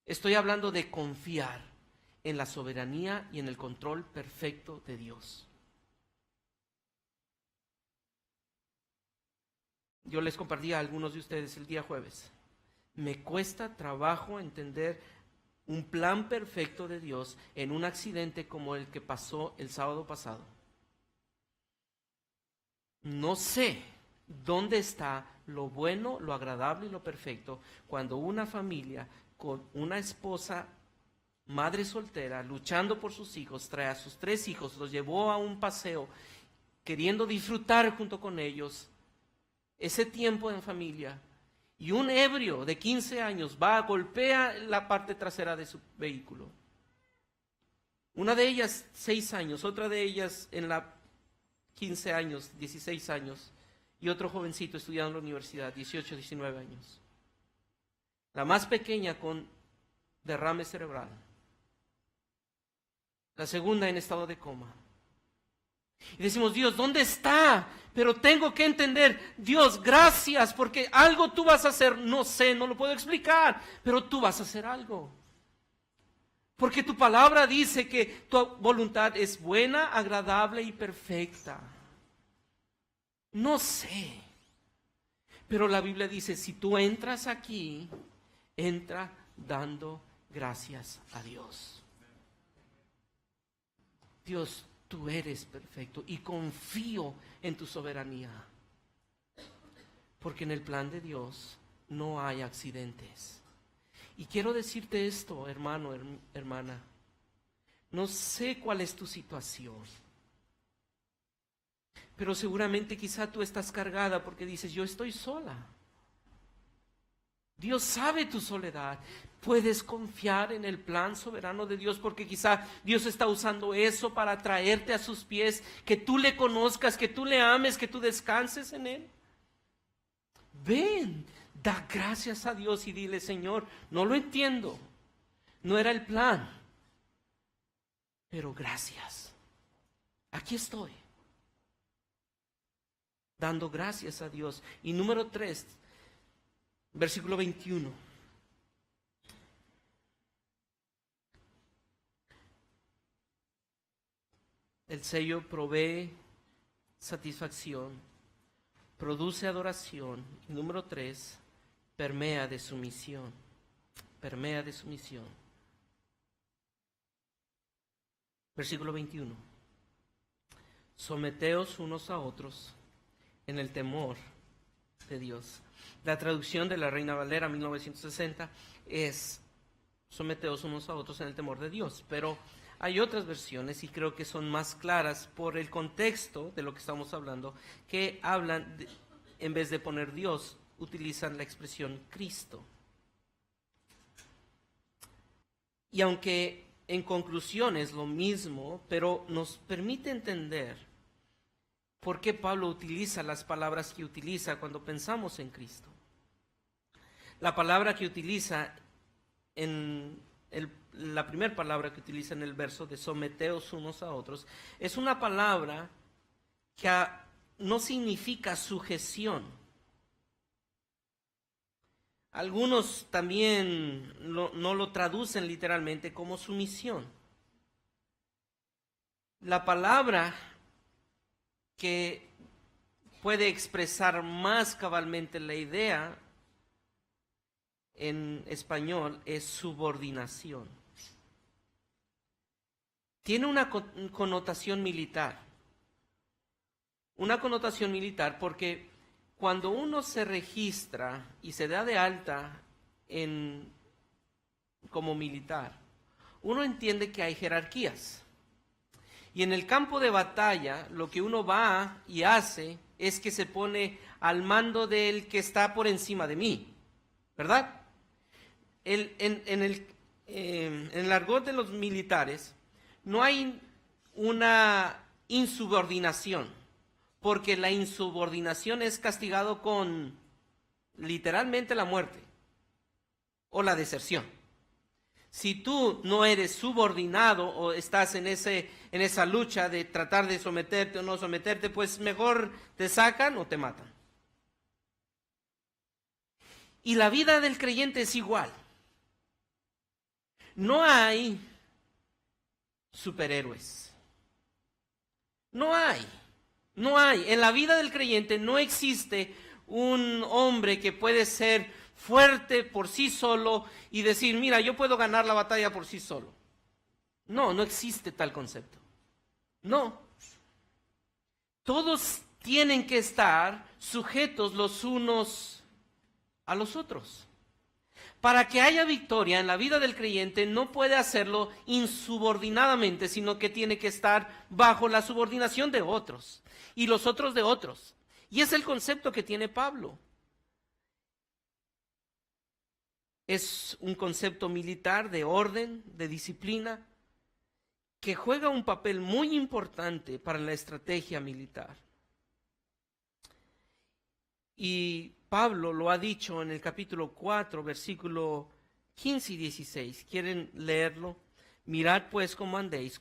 estoy hablando de confiar en la soberanía y en el control perfecto de Dios. Yo les compartí a algunos de ustedes el día jueves. Me cuesta trabajo entender un plan perfecto de Dios en un accidente como el que pasó el sábado pasado. No sé dónde está lo bueno, lo agradable y lo perfecto cuando una familia con una esposa, madre soltera, luchando por sus hijos, trae a sus 3 hijos, los llevó a un paseo, queriendo disfrutar junto con ellos ese tiempo en familia, y un ebrio de 15 años va, golpea la parte trasera de su vehículo. Una de ellas 6 años, otra de ellas en la 15 años, 16 años, y otro jovencito estudiando en la universidad, 18, 19 años. La más pequeña con derrame cerebral. La segunda en estado de coma. Y decimos, Dios, ¿dónde está? Pero tengo que entender, Dios, gracias, porque algo tú vas a hacer. No sé, no lo puedo explicar, pero tú vas a hacer algo. Porque tu palabra dice que tu voluntad es buena, agradable y perfecta. No sé, pero la Biblia dice, si tú entras aquí, entra dando gracias a Dios. Dios, tú eres perfecto y confío en tu soberanía. Porque en el plan de Dios no hay accidentes. Y quiero decirte esto, hermano, hermana. No sé cuál es tu situación, pero seguramente quizá tú estás cargada porque dices, yo estoy sola. Dios sabe tu soledad. Puedes confiar en el plan soberano de Dios porque quizá Dios está usando eso para traerte a sus pies, que tú le conozcas, que tú le ames, que tú descanses en Él. Ven, da gracias a Dios y dile, Señor, no lo entiendo, no era el plan, pero gracias. Aquí estoy, dando gracias a Dios. Y número 3, versículo 21. El sello provee satisfacción, produce adoración. Y número 3, permea de sumisión. Permea de sumisión. Versículo 21. Someteos unos a otros en el temor de Dios. La traducción de la Reina Valera 1960 es someteos unos a otros en el temor de Dios, pero hay otras versiones y creo que son más claras por el contexto de lo que estamos hablando, que hablan, en vez de poner Dios, utilizan la expresión Cristo. Y aunque en conclusión es lo mismo, pero nos permite entender por qué Pablo utiliza las palabras que utiliza cuando pensamos en Cristo. La palabra que utiliza la primera palabra que utiliza en el verso de someteos unos a otros, es una palabra que no significa sujeción. Algunos también no lo traducen literalmente como sumisión. La palabra que puede expresar más cabalmente la idea en español es subordinación. Tiene una connotación militar. Una connotación militar porque cuando uno se registra y se da de alta como militar, uno entiende que hay jerarquías. Y en el campo de batalla, lo que uno va y hace es que se pone al mando del que está por encima de mí, ¿verdad? En el argot de los militares no hay una insubordinación, porque la insubordinación es castigado con literalmente la muerte o la deserción. Si tú no eres subordinado o estás en esa lucha de tratar de someterte o no someterte, pues mejor te sacan o te matan. Y la vida del creyente es igual. No hay superhéroes. No hay. En la vida del creyente no existe un hombre que puede ser fuerte por sí solo y decir, mira, yo puedo ganar la batalla por sí solo. No existe tal concepto. No. Todos tienen que estar sujetos los unos a los otros. Para que haya victoria en la vida del creyente, no puede hacerlo insubordinadamente, sino que tiene que estar bajo la subordinación de otros y los otros de otros. Y es el concepto que tiene Pablo. Es un concepto militar de orden, de disciplina, que juega un papel muy importante para la estrategia militar. Y Pablo lo ha dicho en el capítulo 4, versículo 15 y 16. ¿Quieren leerlo? Mirad pues cómo andéis.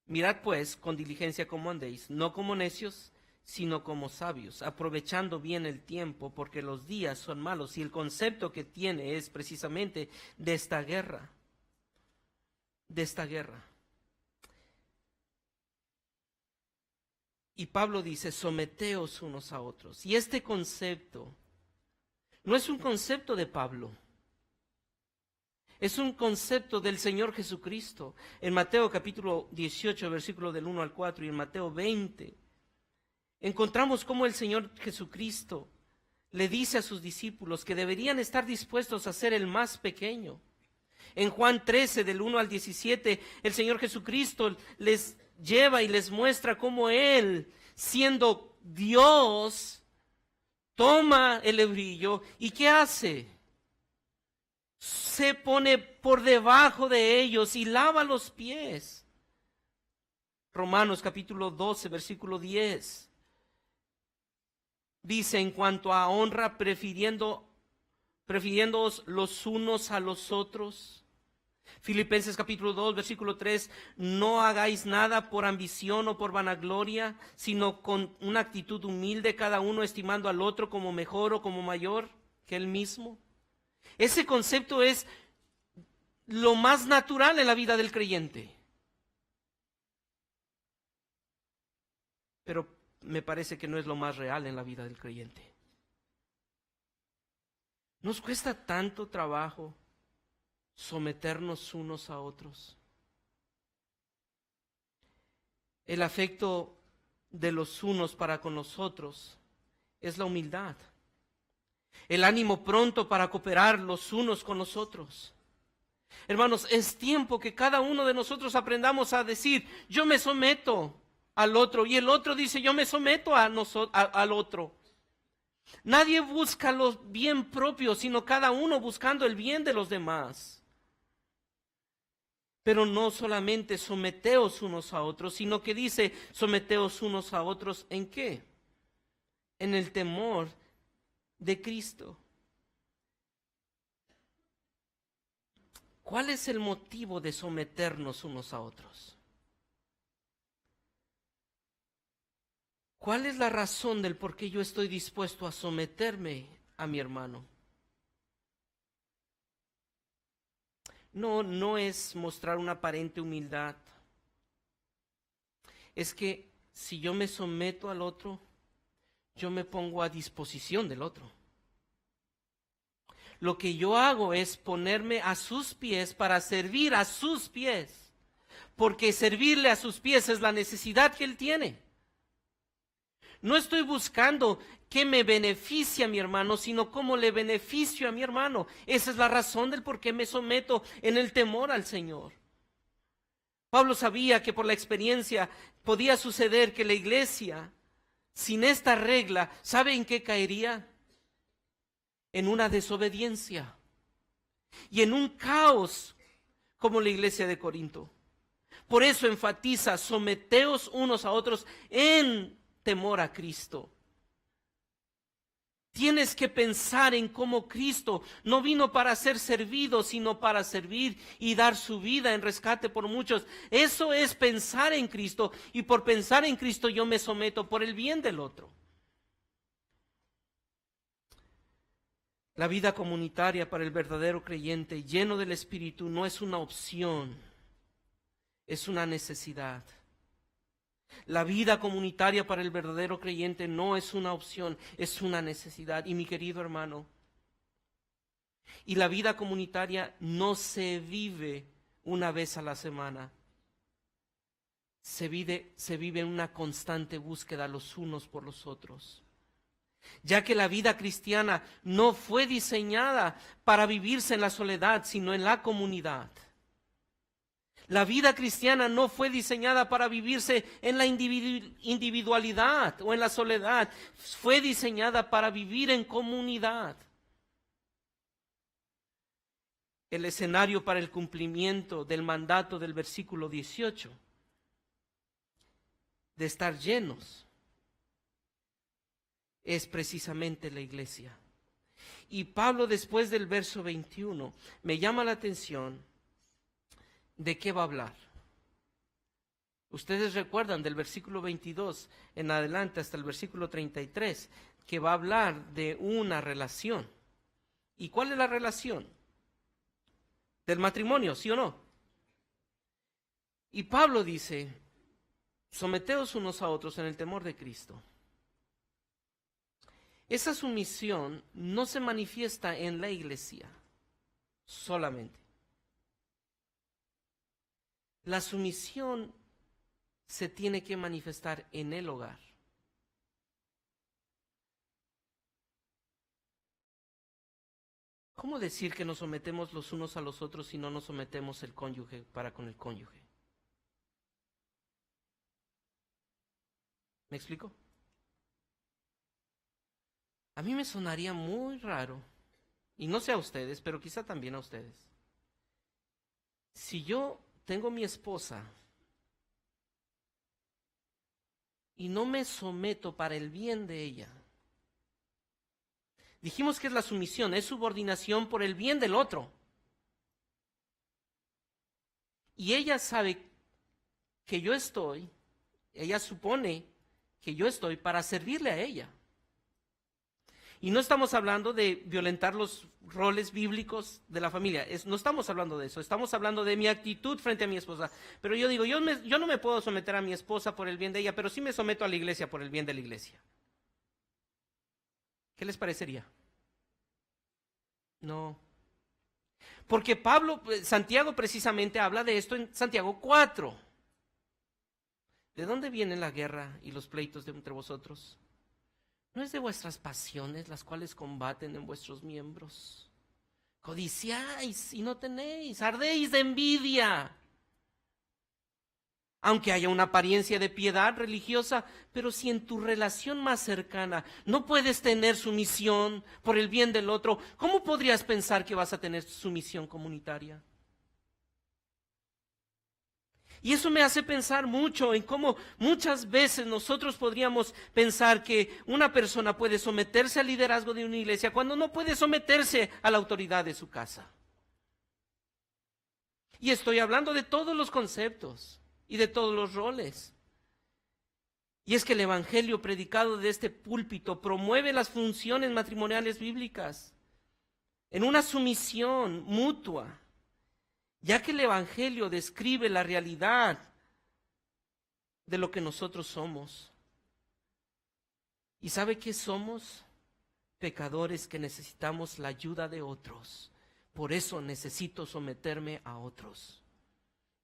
Mirad pues con diligencia cómo andéis, no como necios, sino como sabios, aprovechando bien el tiempo, porque los días son malos. Y el concepto que tiene es precisamente de esta guerra. Y Pablo dice, someteos unos a otros. Y este concepto no es un concepto de Pablo. Es un concepto del Señor Jesucristo. En Mateo capítulo 18, versículo del 1 al 4, y en Mateo 20, encontramos cómo el Señor Jesucristo le dice a sus discípulos que deberían estar dispuestos a ser el más pequeño. En Juan 13, del 1 al 17, el Señor Jesucristo les lleva y les muestra cómo Él, siendo Dios, toma el hebrillo y ¿qué hace? Se pone por debajo de ellos y lava los pies. Romanos capítulo 12, versículo 10. Dice, en cuanto a honra, prefiriéndoos los unos a los otros. Filipenses capítulo 2, versículo 3, no hagáis nada por ambición o por vanagloria, sino con una actitud humilde, cada uno estimando al otro como mejor o como mayor que él mismo. Ese concepto es lo más natural en la vida del creyente. Pero me parece que no es lo más real en la vida del creyente. Nos cuesta tanto trabajo someternos unos a otros. El afecto de los unos para con los otros es la humildad. El ánimo pronto para cooperar los unos con los otros. Hermanos, es tiempo que cada uno de nosotros aprendamos a decir, yo me someto al otro, y el otro dice, yo me someto al otro. Nadie busca lo bien propio, sino cada uno buscando el bien de los demás. Pero no solamente someteos unos a otros, sino que dice, someteos unos a otros, ¿en qué? En el temor de Cristo. ¿Cuál es el motivo de someternos unos a otros? ¿Cuál es la razón del por qué yo estoy dispuesto a someterme a mi hermano? No es mostrar una aparente humildad. Es que si yo me someto al otro, yo me pongo a disposición del otro. Lo que yo hago es ponerme a sus pies para servir a sus pies, porque servirle a sus pies es la necesidad que él tiene. No estoy buscando que me beneficie a mi hermano, sino cómo le beneficio a mi hermano. Esa es la razón del por qué me someto en el temor al Señor. Pablo sabía que por la experiencia podía suceder que la iglesia, sin esta regla, ¿sabe en qué caería? En una desobediencia y en un caos como la iglesia de Corinto. Por eso enfatiza: someteos unos a otros en temor a Cristo. Tienes que pensar en cómo Cristo no vino para ser servido, sino para servir y dar su vida en rescate por muchos. Eso es pensar en Cristo, y por pensar en Cristo yo me someto por el bien del otro. La vida comunitaria para el verdadero creyente lleno del Espíritu no es una opción, es una necesidad. La vida comunitaria para el verdadero creyente no es una opción, es una necesidad. Y mi querido hermano, y la vida comunitaria no se vive una vez a la semana. Se vive en una constante búsqueda los unos por los otros. Ya que la vida cristiana no fue diseñada para vivirse en la soledad, sino en la comunidad. La vida cristiana no fue diseñada para vivirse en la individualidad o en la soledad. Fue diseñada para vivir en comunidad. El escenario para el cumplimiento del mandato del versículo 18, de estar llenos, es precisamente la iglesia. Y Pablo, después del verso 21, me llama la atención de qué va a hablar. Ustedes recuerdan del versículo 22 en adelante hasta el versículo 33, que va a hablar de una relación. ¿Y cuál es la relación? Del matrimonio, ¿sí o no? Y Pablo dice: someteos unos a otros en el temor de Cristo. Esa sumisión no se manifiesta en la iglesia solamente. La sumisión se tiene que manifestar en el hogar. ¿Cómo decir que nos sometemos los unos a los otros si no nos sometemos el cónyuge para con el cónyuge? ¿Me explico? A mí me sonaría muy raro, y no sé a ustedes, pero quizá también a ustedes, si yo tengo mi esposa y no me someto para el bien de ella. Dijimos que es la sumisión, es subordinación por el bien del otro. Y ella sabe que ella supone que yo estoy para servirle a ella. Y no estamos hablando de violentar los roles bíblicos de la familia, no estamos hablando de eso, estamos hablando de mi actitud frente a mi esposa. Pero yo digo, yo no me puedo someter a mi esposa por el bien de ella, pero sí me someto a la iglesia por el bien de la iglesia. ¿Qué les parecería? No. Porque Santiago precisamente habla de esto en Santiago 4. ¿De dónde viene la guerra y los pleitos entre vosotros? ¿No es de vuestras pasiones las cuales combaten en vuestros miembros? Codiciáis y no tenéis, ardéis de envidia. Aunque haya una apariencia de piedad religiosa, pero si en tu relación más cercana no puedes tener sumisión por el bien del otro, ¿cómo podrías pensar que vas a tener sumisión comunitaria? Y eso me hace pensar mucho en cómo muchas veces nosotros podríamos pensar que una persona puede someterse al liderazgo de una iglesia cuando no puede someterse a la autoridad de su casa. Y estoy hablando de todos los conceptos y de todos los roles. Y es que el evangelio predicado de este púlpito promueve las funciones matrimoniales bíblicas en una sumisión mutua, ya que el evangelio describe la realidad de lo que nosotros somos. ¿Y sabe qué somos? Pecadores que necesitamos la ayuda de otros. Por eso necesito someterme a otros,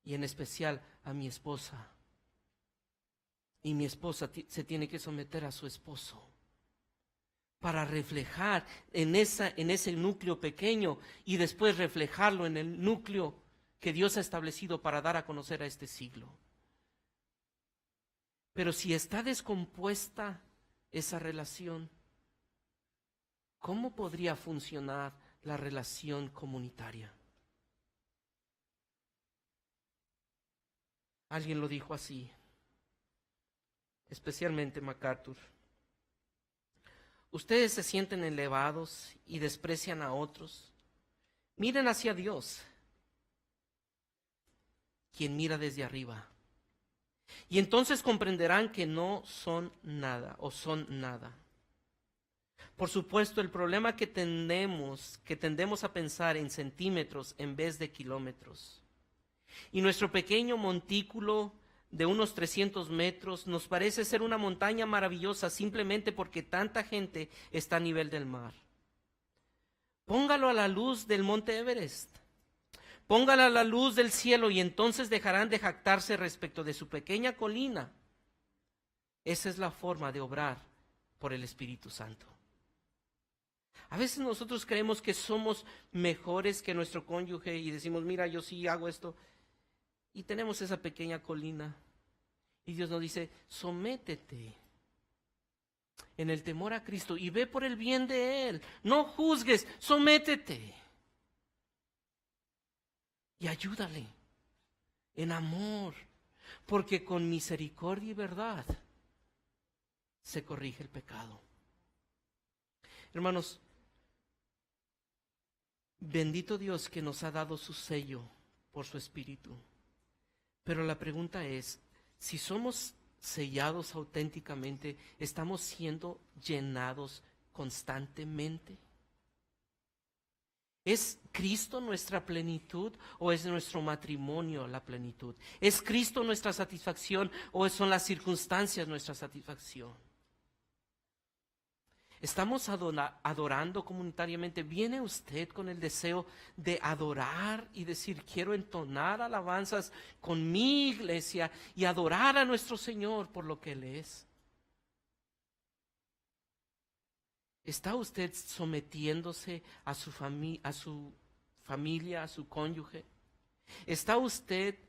y en especial a mi esposa. Y mi esposa se tiene que someter a su esposo para reflejar en ese núcleo pequeño y después reflejarlo en el núcleo que Dios ha establecido para dar a conocer a este siglo. Pero si está descompuesta esa relación, ¿cómo podría funcionar la relación comunitaria? Alguien lo dijo así, especialmente MacArthur. Ustedes se sienten elevados y desprecian a otros. Miren hacia Dios, quien mira desde arriba. Y entonces comprenderán que no son nada o son nada. Por supuesto, el problema que tendemos a pensar en centímetros en vez de kilómetros. Y nuestro pequeño montículo de unos 300 metros nos parece ser una montaña maravillosa simplemente porque tanta gente está a nivel del mar. Póngalo a la luz del monte Everest. Póngalo a la luz del cielo y entonces dejarán de jactarse respecto de su pequeña colina. Esa es la forma de obrar por el Espíritu Santo. A veces nosotros creemos que somos mejores que nuestro cónyuge y decimos, mira, yo sí hago esto. Y tenemos esa pequeña colina. Y Dios nos dice, sométete en el temor a Cristo y ve por el bien de Él. No juzgues, sométete. Y ayúdale en amor, porque con misericordia y verdad se corrige el pecado. Hermanos, bendito Dios que nos ha dado su sello por su Espíritu. Pero la pregunta es, si somos sellados auténticamente, ¿estamos siendo llenados constantemente? ¿Es Cristo nuestra plenitud o es nuestro matrimonio la plenitud? ¿Es Cristo nuestra satisfacción o son las circunstancias nuestra satisfacción? ¿Estamos adorando comunitariamente? ¿Viene usted con el deseo de adorar y decir, quiero entonar alabanzas con mi iglesia y adorar a nuestro Señor por lo que Él es? ¿Está usted sometiéndose a su familia, a su cónyuge? ¿Está usted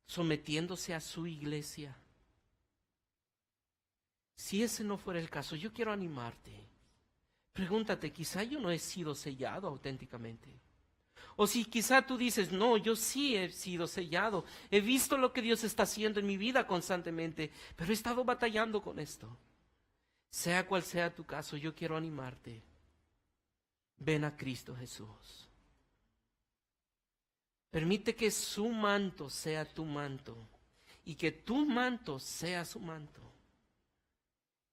sometiéndose a su iglesia? Si ese no fuera el caso, yo quiero animarte. Pregúntate, quizá yo no he sido sellado auténticamente. O si quizá tú dices, no, yo sí he sido sellado. He visto lo que Dios está haciendo en mi vida constantemente, pero he estado batallando con esto. Sea cual sea tu caso, yo quiero animarte. Ven a Cristo Jesús. Permite que su manto sea tu manto y que tu manto sea su manto.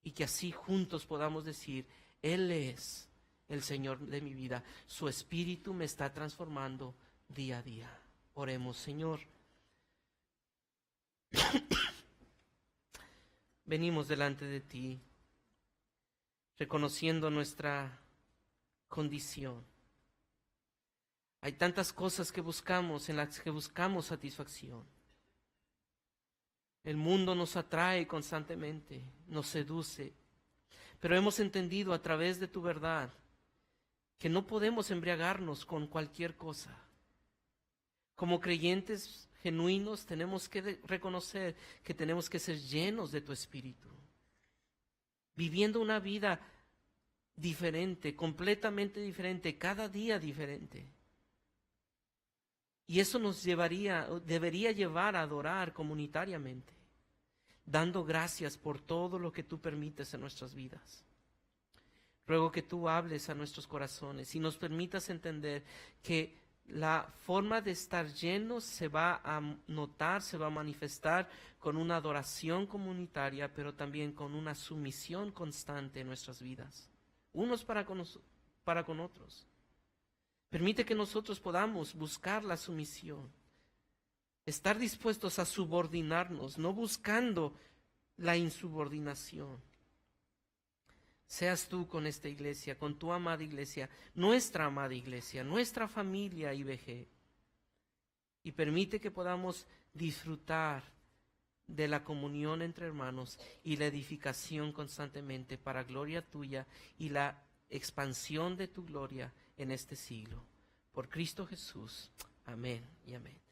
Y que así juntos podamos decir, Él es el Señor de mi vida. Su Espíritu me está transformando día a día. Oremos, Señor. Venimos delante de ti, reconociendo nuestra condición. Hay tantas cosas que buscamos, en las que buscamos satisfacción. El mundo nos atrae constantemente, nos seduce, pero hemos entendido a través de tu verdad que no podemos embriagarnos con cualquier cosa. Como creyentes genuinos tenemos que reconocer que tenemos que ser llenos de tu Espíritu, viviendo una vida diferente, completamente diferente, cada día diferente. Y eso nos debería llevar a adorar comunitariamente, dando gracias por todo lo que tú permites en nuestras vidas. Ruego que tú hables a nuestros corazones y nos permitas entender que la forma de estar llenos se va a notar, se va a manifestar con una adoración comunitaria, pero también con una sumisión constante en nuestras vidas, unos para con otros. Permite que nosotros podamos buscar la sumisión, estar dispuestos a subordinarnos, no buscando la insubordinación. Seas tú con esta iglesia, con tu amada iglesia, nuestra familia IBG. Y permite que podamos disfrutar de la comunión entre hermanos y la edificación constantemente para gloria tuya y la expansión de tu gloria en este siglo. Por Cristo Jesús. Amén y amén.